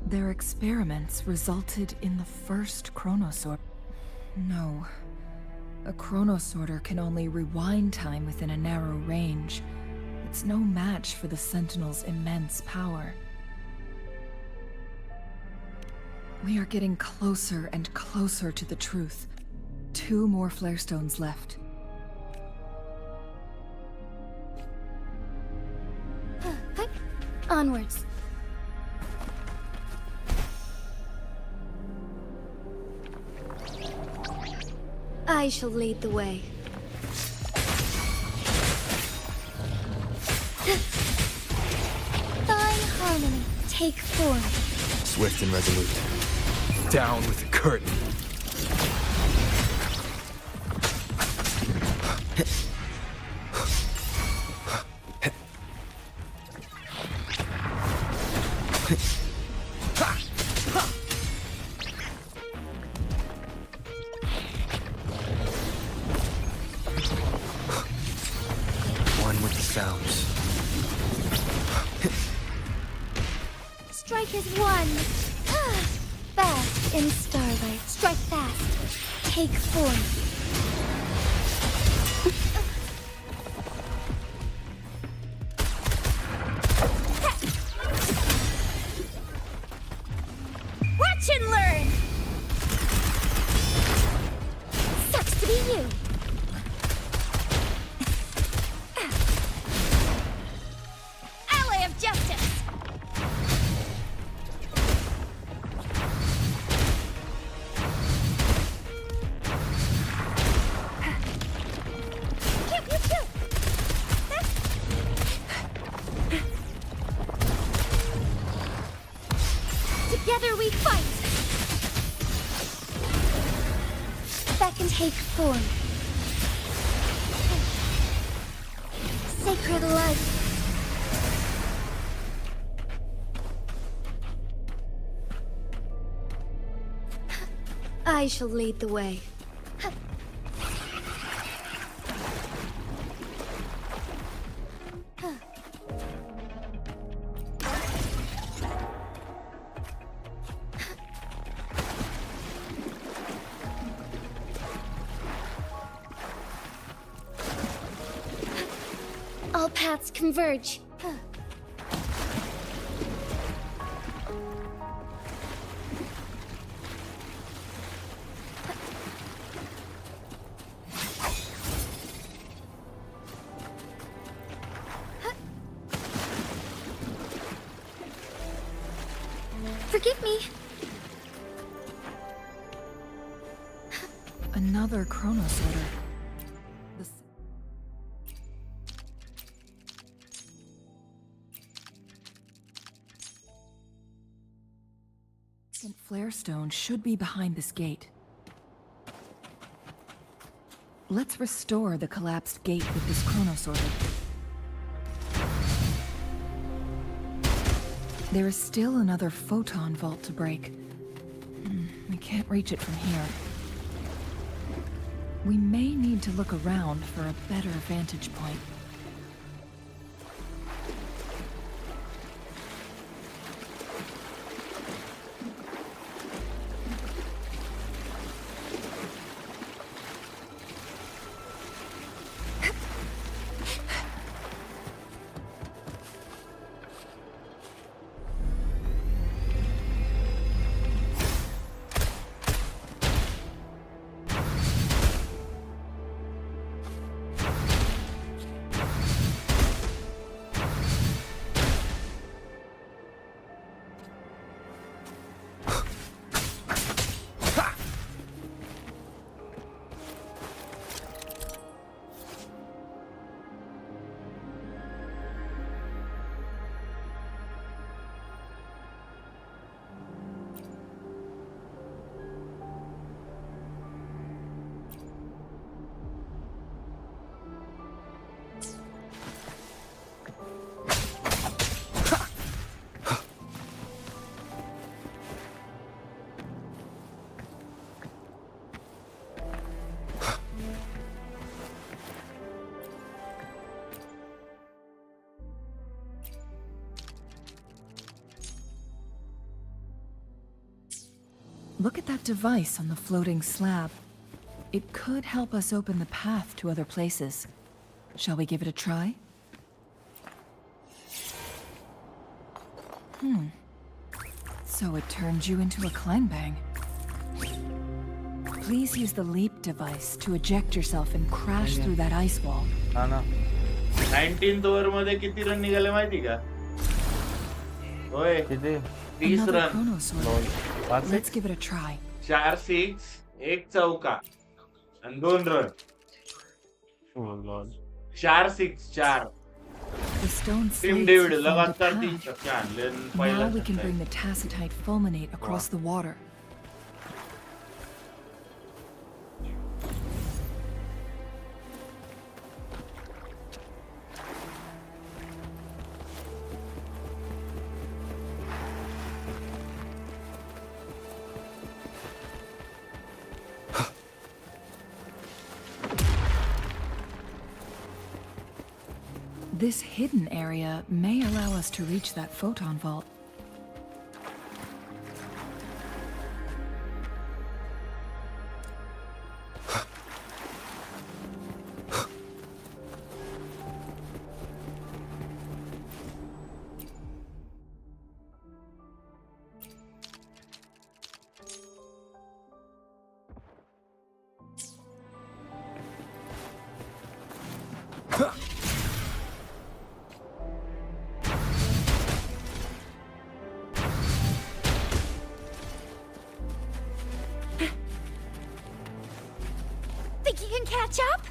I: Their experiments resulted in the first chronosorter. No. A chronosorter can only rewind time within a narrow range. It's no match for the Sentinel's immense power. We are getting closer and closer to the truth. 2 more flare stones left.
C: Onwards. I shall lead the way. Fine harmony, take form.
B: Swift and resolute. Down with the curtain. One with the sounds.
C: Strike as one. Fast in starlight. Strike fast. Take form. Watch and learn. Sucks to be you. Ally of justice. Together we fight! That can take form. Sacred life. I shall lead the way.
F: All paths converge. Forgive me.
I: Another Chronos order. The flare stone should be behind this gate. Let's restore the collapsed gate with this Chronos order. There is still another photon vault to break. We can't reach it from here. We may need to look around for a better vantage point. Look at that device on the floating slab. It could help us open the path to other places. Shall we give it a try? So it turned you into a Kleinbang. Please use the leap device to eject yourself and crash through that ice wall.
M: हा ना 19th over मध्ये किती run निघाले माहिती का? होय
A: किती?
M: 30
I: Another
M: run.
I: Chronos order. Let's give it a try.
M: 4 6 1 चौका आणि 2 run.
A: Oh lord.
M: 4 6 4.
I: The stone
M: team
I: slates
M: David
I: have formed a
M: लगातार
I: path.
M: 3 छक्के आणले आणि
I: Now
M: पहिला
I: we can
M: छक्का.
I: bring the tacitite fulminate across the water. This hidden area may allow us to reach that photon vault.
F: Think you can catch up?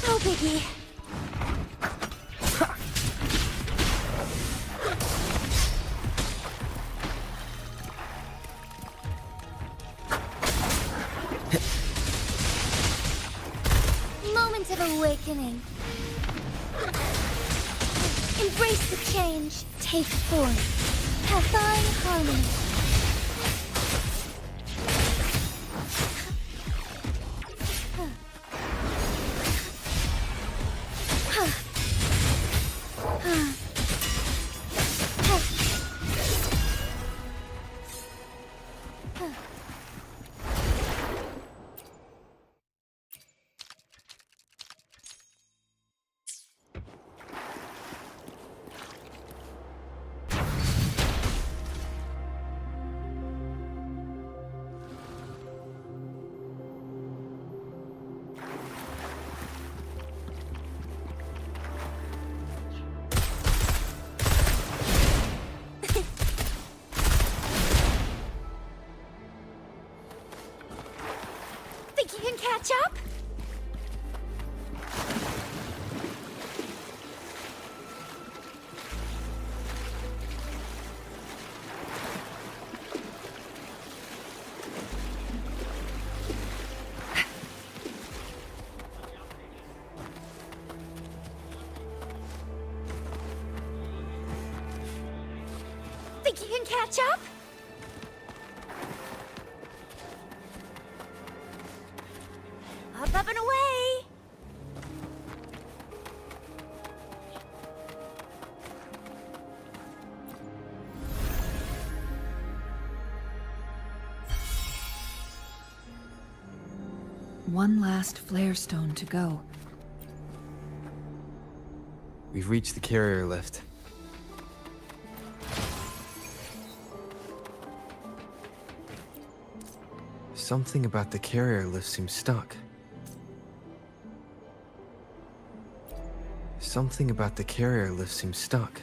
F: No biggie. Moment of awakening. Embrace the change. Take form. Find harmony. Think you can catch up? Up and away!
I: One last flare stone to go.
B: We've reached the carrier lift. Something about the carrier lift seems stuck. Something about the carrier lift seems stuck.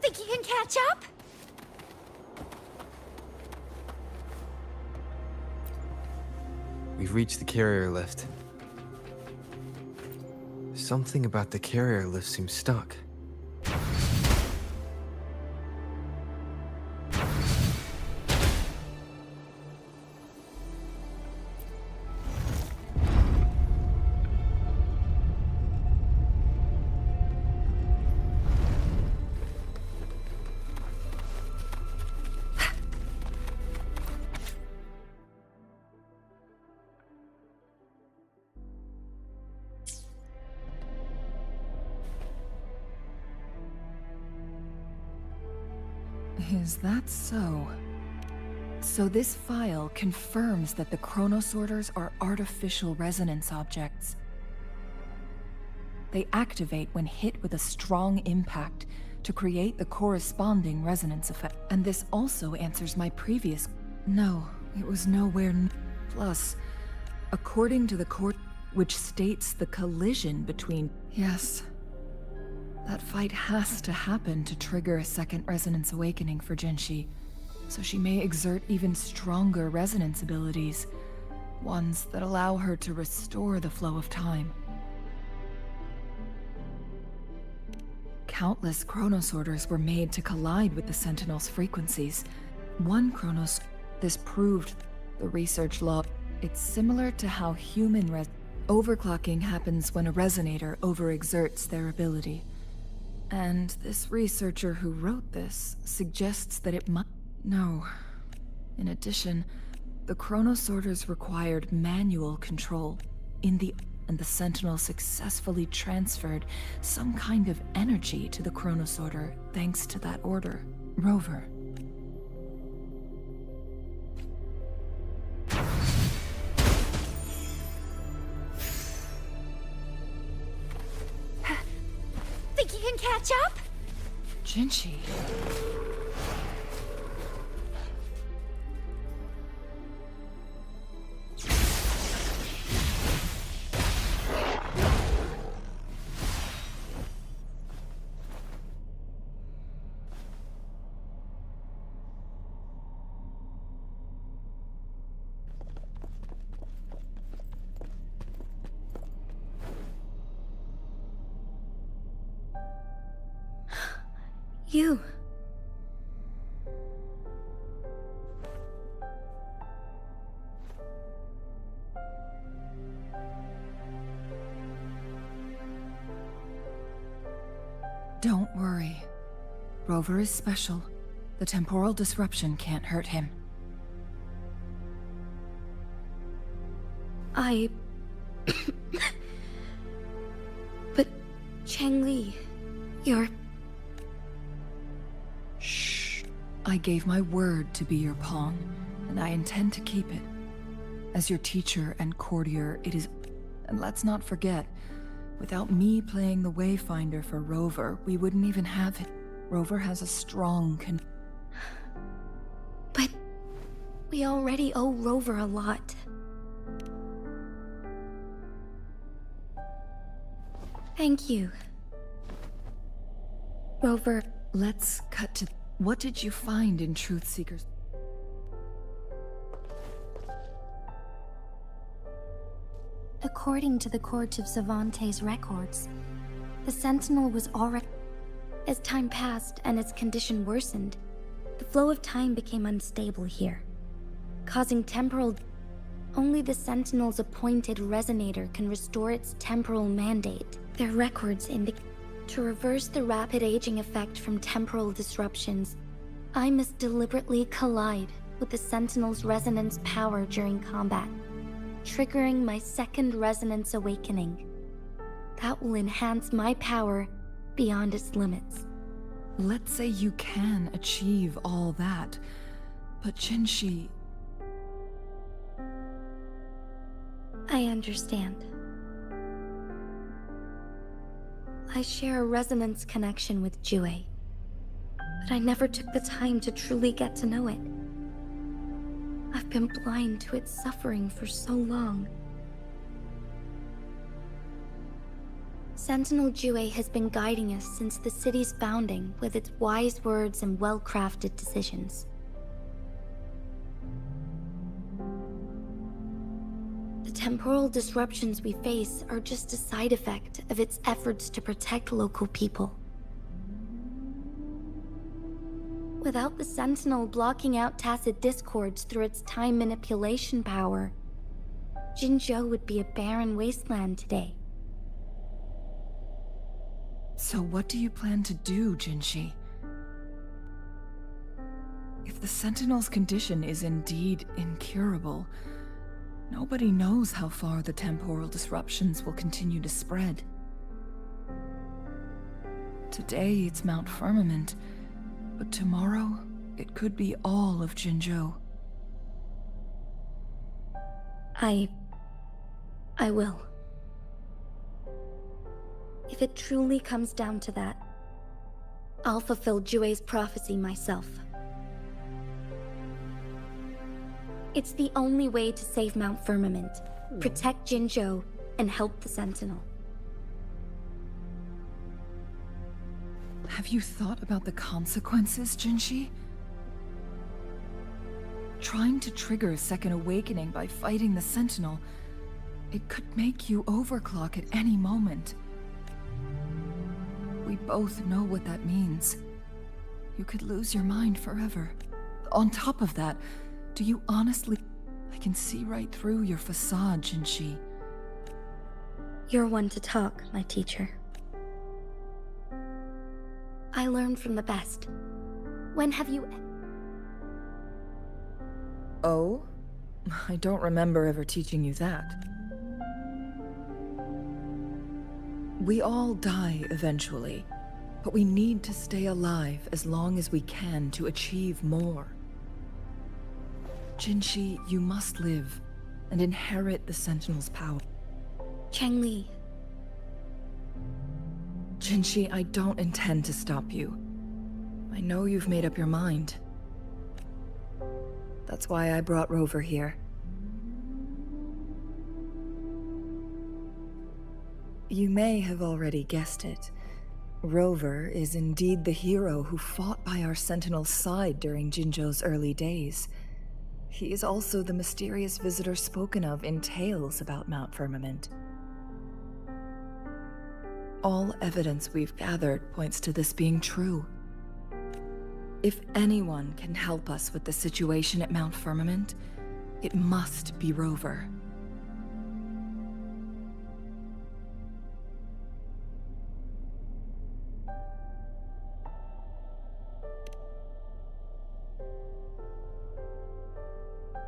F: Think you can catch up?
B: We've reached the carrier lift. Something about the carrier lift seems stuck.
I: Is that so? So this file confirms that the chronosorters are artificial resonance objects. They activate when hit with a strong impact to create the corresponding resonance effect. And this also answers my previous... No, it was nowhere Plus, according to the court, which states the collision between... Yes. That fight has to happen to trigger a second resonance awakening for Jinshi, so she may exert even stronger resonance abilities, ones that allow her to restore the flow of time. Countless chronosorters were made to collide with the Sentinel's frequencies. One chronos... This proved the research log. It's similar to how human overclocking happens when a resonator overexerts their ability. And this researcher who wrote this suggests that it might... No. In addition, the chronosorters required manual control. And the Sentinel successfully transferred some kind of energy to the chronosorter thanks to that order. Rover.
F: Think you can catch up?
I: Jinshi.
F: You.
I: Don't worry. Rover is special. The temporal disruption can't hurt him.
F: But Changli, you're...
I: Shh. I gave my word to be your pawn, and I intend to keep it. As your teacher and courtier, it is... And let's not forget, without me playing the Wayfinder for Rover, we wouldn't even have it. Rover has a strong
F: But we already owe Rover a lot. Thank you. Rover.
I: Let's cut to... What did you find in Truth Seekers?
C: According to the Court of Savante's records, the Sentinel was already...
F: As time passed and its condition worsened, the flow of time became unstable here, causing temporal... Only the Sentinel's appointed resonator can restore its temporal mandate. Their records indicate... To reverse the rapid aging effect from temporal disruptions, I must deliberately collide with the Sentinel's resonance power during combat, triggering my second resonance awakening. That will enhance my power beyond its limits.
I: Let's say you can achieve all that, but Jinshi...
F: I understand. I share a resonance connection with Jue, but I never took the time to truly get to know it. I've been blind to its suffering for so long. Sentinel Jue has been guiding us since the city's founding with its wise words and well-crafted decisions. The temporal disruptions we face are just a side effect of its efforts to protect local people. Without the Sentinel blocking out tacit discords through its time manipulation power, Jinzhou would be a barren wasteland today.
I: So what do you plan to do, Jinshi? If the Sentinel's condition is indeed incurable, nobody knows how far the temporal disruptions will continue to spread. Today it's Mount Firmament, but tomorrow it could be all of Jinzhou.
F: I will. If it truly comes down to that, I'll fulfill Jue's prophecy myself. It's the only way to save Mount Firmament, protect Jinzhou, and help the Sentinel.
I: Have you thought about the consequences, Jinshi? Trying to trigger a second awakening by fighting the Sentinel, it could make you overclock at any moment. We both know what that means. You could lose your mind forever. On top of that, do you honestly... I can see right through your facade, Jinshi.
F: You're one to talk, my teacher. I learned from the best. When have you...
I: Oh? I don't remember ever teaching you that. We all die eventually, but we need to stay alive as long as we can to achieve more. Jinshi, you must live and inherit the Sentinel's power.
F: Chengli.
I: Jinshi, I don't intend to stop you. I know you've made up your mind. That's why I brought Rover here. You may have already guessed it. Rover is indeed the hero who fought by our Sentinel's side during Jinzhou's early days. He is also the mysterious visitor spoken of in tales about Mount Firmament. All evidence we've gathered points to this being true. If anyone can help us with the situation at Mount Firmament, it must be Rover.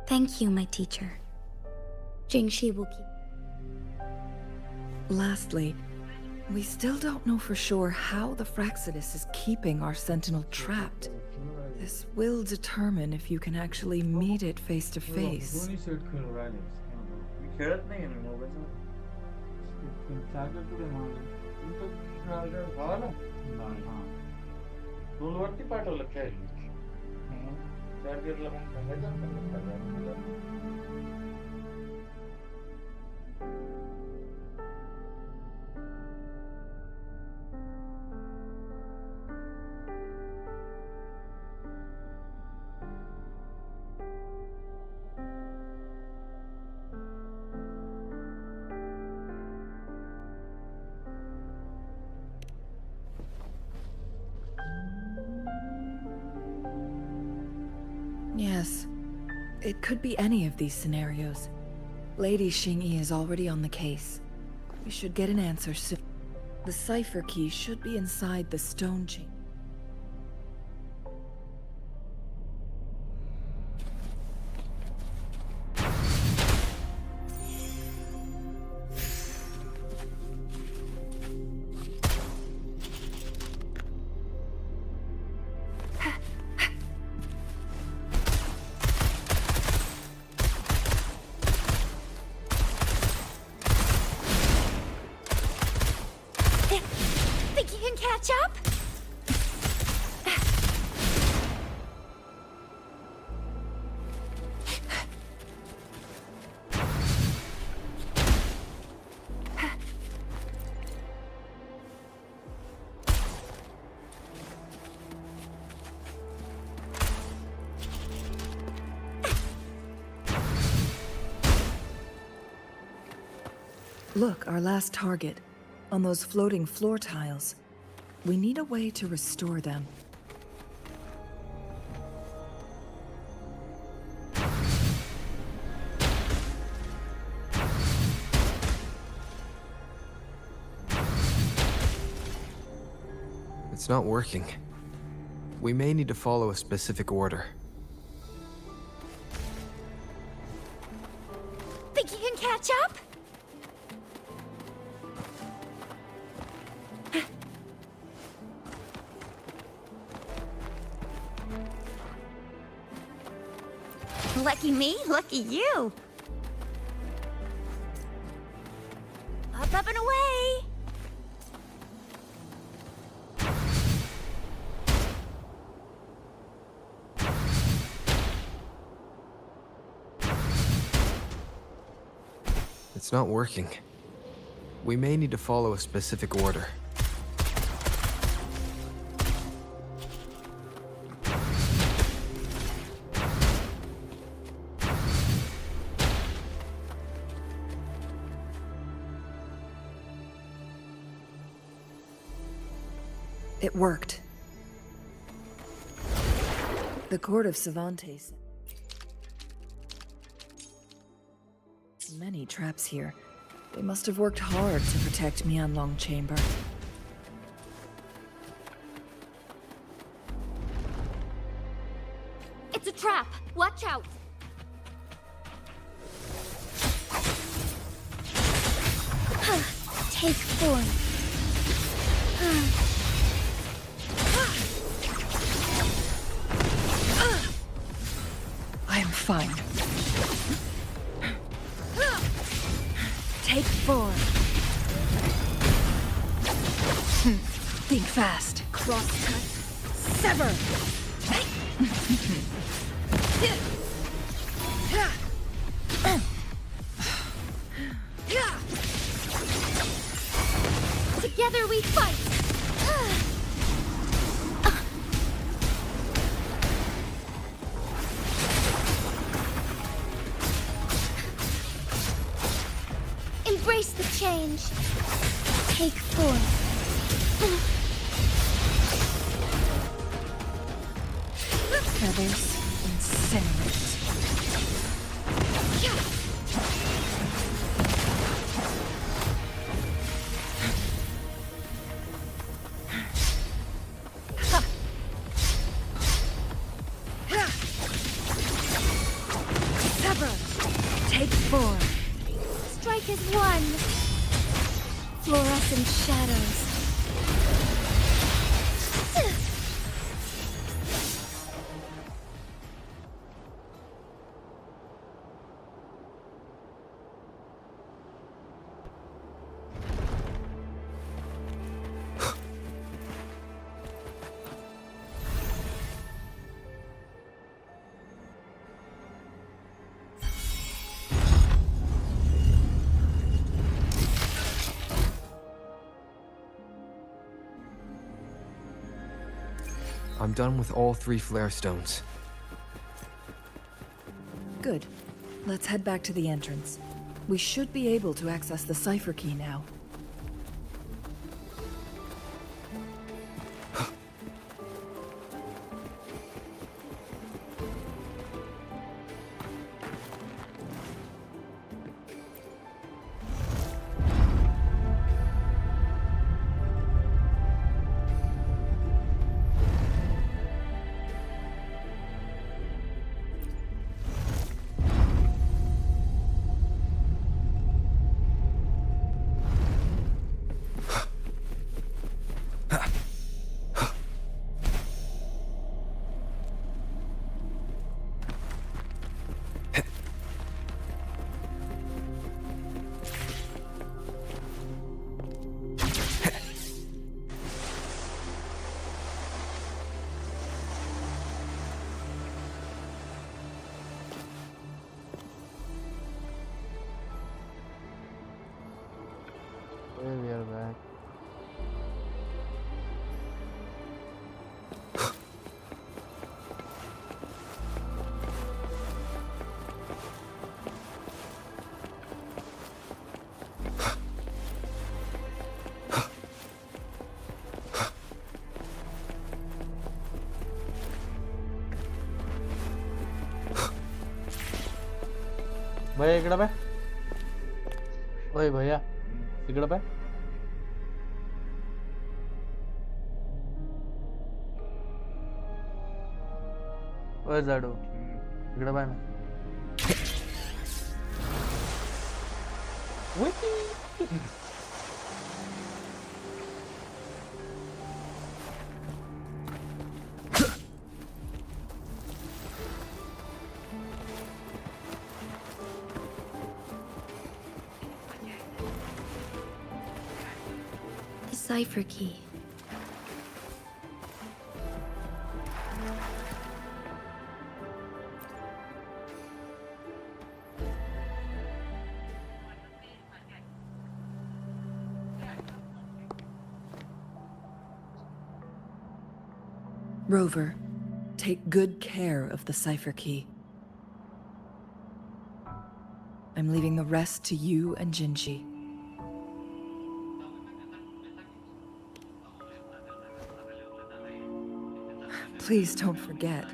F: Thank you, my teacher. Jingxi will keep...
I: Lastly, we still don't know for sure how the Fraxidus is keeping our Sentinel trapped. This will determine if you can actually meet it face to face. Yes. It could be any of these scenarios. Lady Xingyi is already on the case. We should get an answer soon. The cipher key should be inside the stone chamber.
F: Think you can catch up?
I: Look, our last target. On those floating floor tiles. We need a way to restore them.
B: It's not working. We may need to follow a specific order.
F: Think you can catch up? Lucky me, lucky you. Up and away.
B: It's not working. We may need to follow a specific order.
I: It worked. The court of Cervantes. Many traps here. They must have worked hard to protect Mianlong Chamber.
F: It's a trap. Watch out. Take 4.
I: I am fine. Take 4. Think fast.
F: Crosscut. Sever. Together we fight. Embrace the change. Take 4.
I: Feathers incinerate. Sever. Take 4.
F: Strike as one. Fluorescent shadows.
B: I'm done with all 3 flare stones.
I: Good. Let's head back to the entrance. We should be able to access the cipher key now.
A: भैया इकडं bye. ओय भैया इकडं bye. ओय जाडू इकडं bye ना.
F: The cipher key.
I: Rover, take good care of the cipher key. I'm leaving the rest to you and Jinji. Please don't forget,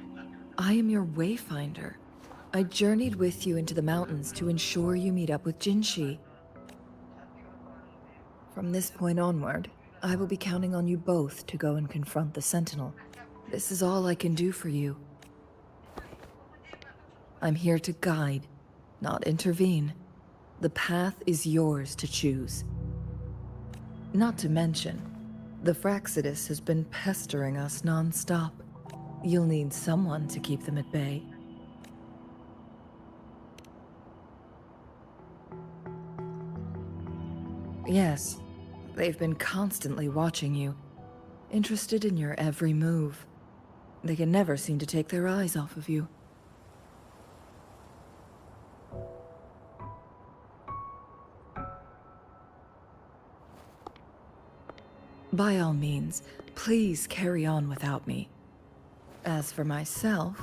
I: I am your wayfinder. I journeyed with you into the mountains to ensure you meet up with Jinshi. From this point onward, I will be counting on you both to go and confront the Sentinel. This is all I can do for you. I'm here to guide, not intervene. The path is yours to choose. Not to mention, the Fraxidus has been pestering us non-stop. You'll need someone to keep them at bay. Yes, they've been constantly watching you, interested in your every move. They can never seem to take their eyes off of you. By all means, please carry on without me. As for myself,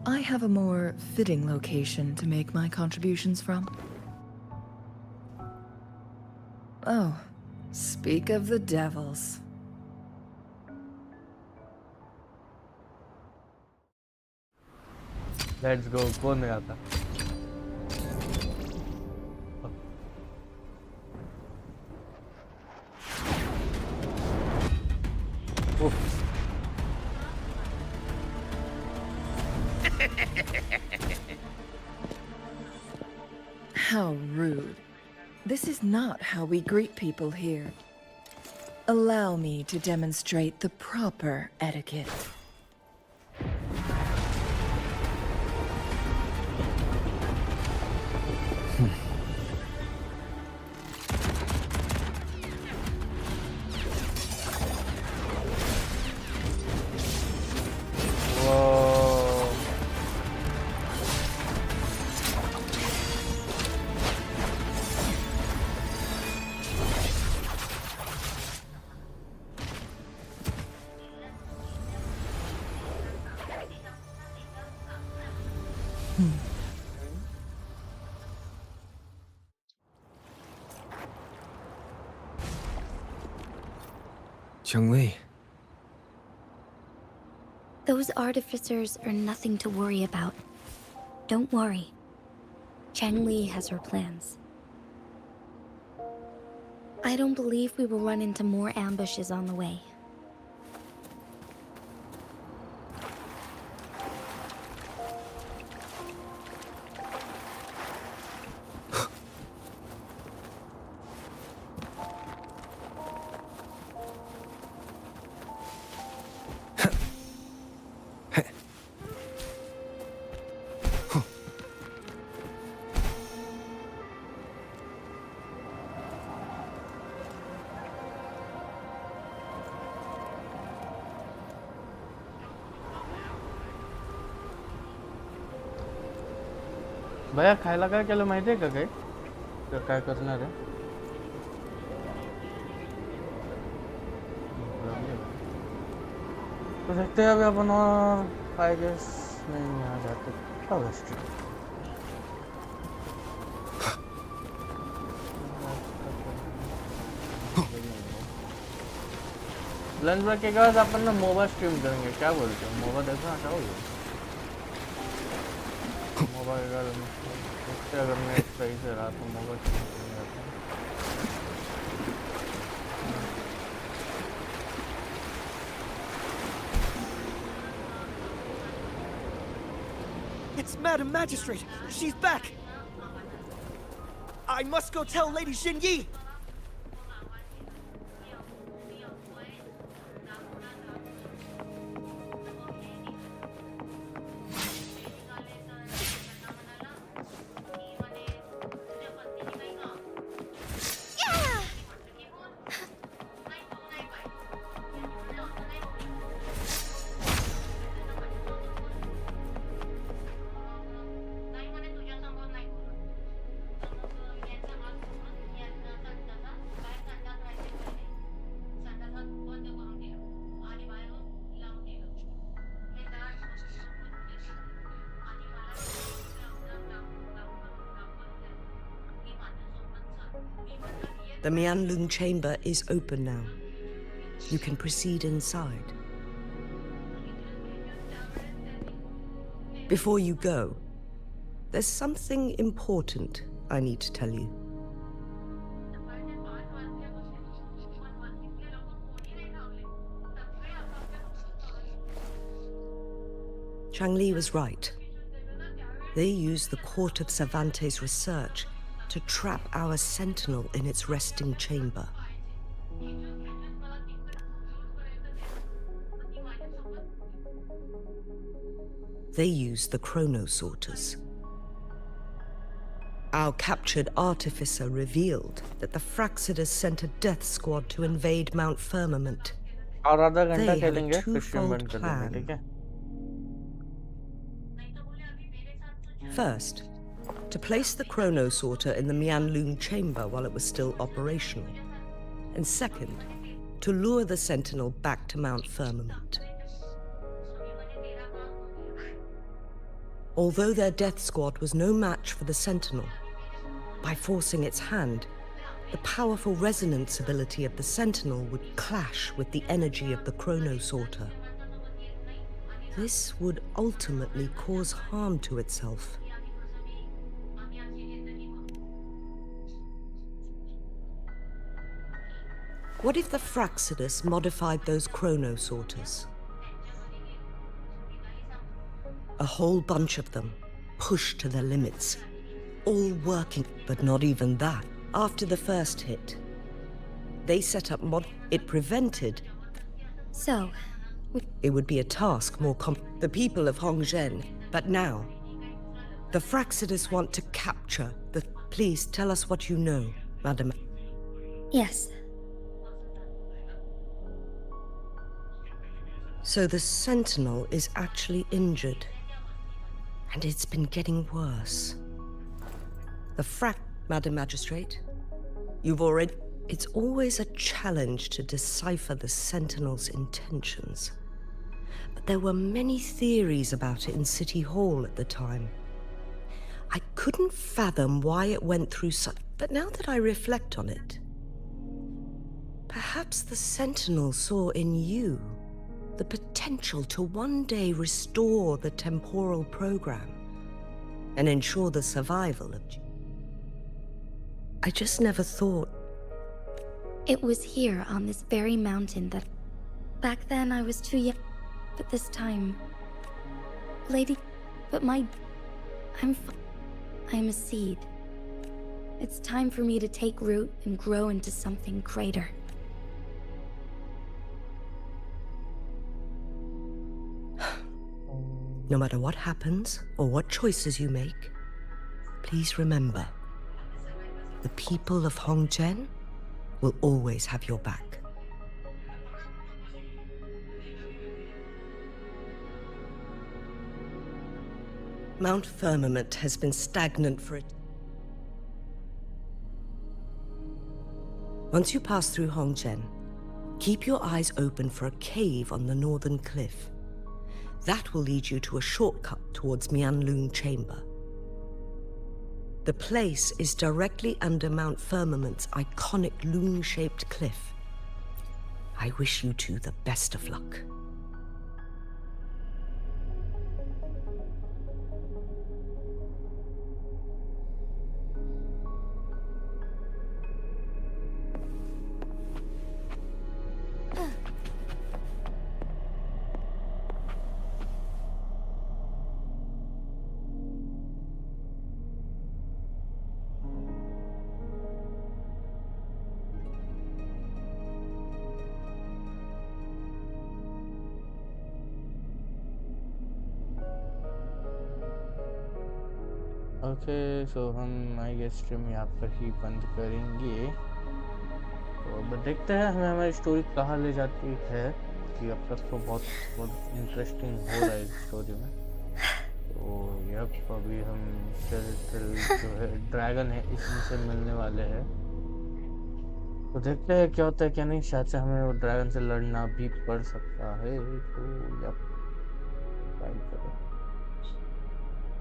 I: I have a more fitting location to make my contributions from. Oh, speak of the devils.
A: Let's go. कौन गया था?
I: How rude. This is not how we greet people here. Allow me to demonstrate the proper etiquette.
B: Chun-Li.
F: Those artificers are nothing to worry about. Don't worry. Chang-Li has her plans. I don't believe we will run into more ambushes on the way.
A: भैया खायला काय केलं माहिती आहे का काही? काय करणार आहे? तो देखते हैं अभी अपन और I guess नहीं आ जाते कब स्ट्रीट लंच ब्रेक के बाद अपन ना मोबा स्ट्रीम करेंगे क्या बोलते हो मोबा देखना चाहोगे कोई गल नहीं, इससे अगर नेट सही से रहा तो मौका नहीं रहता।
G: It's Madam Magistrate! She's back! I must go tell Lady Xinyi! The Mianlung chamber is open now. You can proceed inside. Before you go, there's something important I need to tell you. Changli was right. They used the Court of Cervantes' research to trap our sentinel in its resting chamber. They used the chronosorters. Our captured artificer revealed that the Fraxidus sent a death squad to invade Mount Firmament.
A: और आधा घंटा
G: They have a
A: खेलेंगे फिर stream
G: twofold
A: बंद कर देंगे,
G: plan.
A: ठीक है?
L: First, to place the chronosorter in the Mianlung chamber while it was still operational. And second, to lure the sentinel back to Mount Firmament. Although their death squad was no match for the sentinel, by forcing its hand, the powerful resonance ability of the sentinel would clash with the energy of the chronosorter. This would ultimately cause harm to itself. What if the Fraxidus modified those chronosorters? A whole bunch of them, pushed to their limits, all working, but not even that. After the first hit, they set up it prevented.
F: So,
L: it would be a task more the people of Hongzhen, but now, the Fraxidus want to capture the... Please tell us what you know, Madam.
F: yes.
L: So the Sentinel is actually injured. And it's been getting worse. Madam Magistrate, you've already... It's always a challenge to decipher the Sentinel's intentions. But there were many theories about it in City Hall at the time. I couldn't fathom why it went through such... But now that I reflect on it, perhaps the Sentinel saw in you the potential to one day restore the temporal program and ensure the survival of... I just never thought...
F: It was here on this very mountain that... Back then I was too young, but this time... Lady... But I'm a seed. It's time for me to take root and grow into something greater.
L: No matter what happens, or what choices you make, please remember, the people of Hongzhen will always have your back. Mount Firmament has been stagnant for it. Once you pass through Hongzhen, keep your eyes open for a cave on the northern cliff. That will lead you to a shortcut towards Mianlung Chamber. The place is directly under Mount Firmament's iconic loon-shaped cliff. I wish you two the best of luck.
A: Okay so हम I guess stream यहाँ पर ही बंद करेंगे। तो अब देखते हैं हमें हमारी स्टोरी कहाँ ले जाती है, कि अब तक तो बहुत बहुत इंटरेस्टिंग हो रहा है इस स्टोरी में। तो यप अभी हम टेरिटरी जो है ड्रैगन है इनसे मिलने वाले हैं। तो देखते हैं क्या होता है क्या नहीं, शायद से हमें वो ड्रैगन से लड़ना भी पड़ सकता है। तो यप ट्राई करें।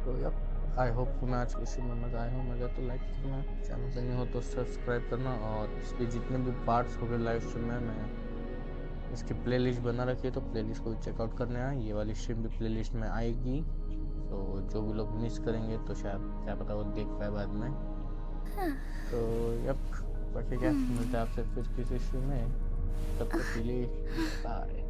A: तो यप आई होप तुम्हें आज की स्ट्रीम में मज़ा आया हो। मज़ा तो लाइक करना, चैनल पे नहीं हो तो सब्सक्राइब करना, और इसके जितने भी पार्ट्स हो गए लाइव स्ट्रीम में मैं इसकी प्लेलिस्ट बना रखी है, तो प्लेलिस्ट को चेकआउट करने आए। ये वाली स्ट्रीम भी प्लेलिस्ट में आएगी, तो जो भी लोग मिस करेंगे तो शायद क्या पता वो देख पाए बाद में। तो यप बाकी क्या मिलता है आपसे फिर किसी स्ट्रीम में, तब तक के लिए बाय।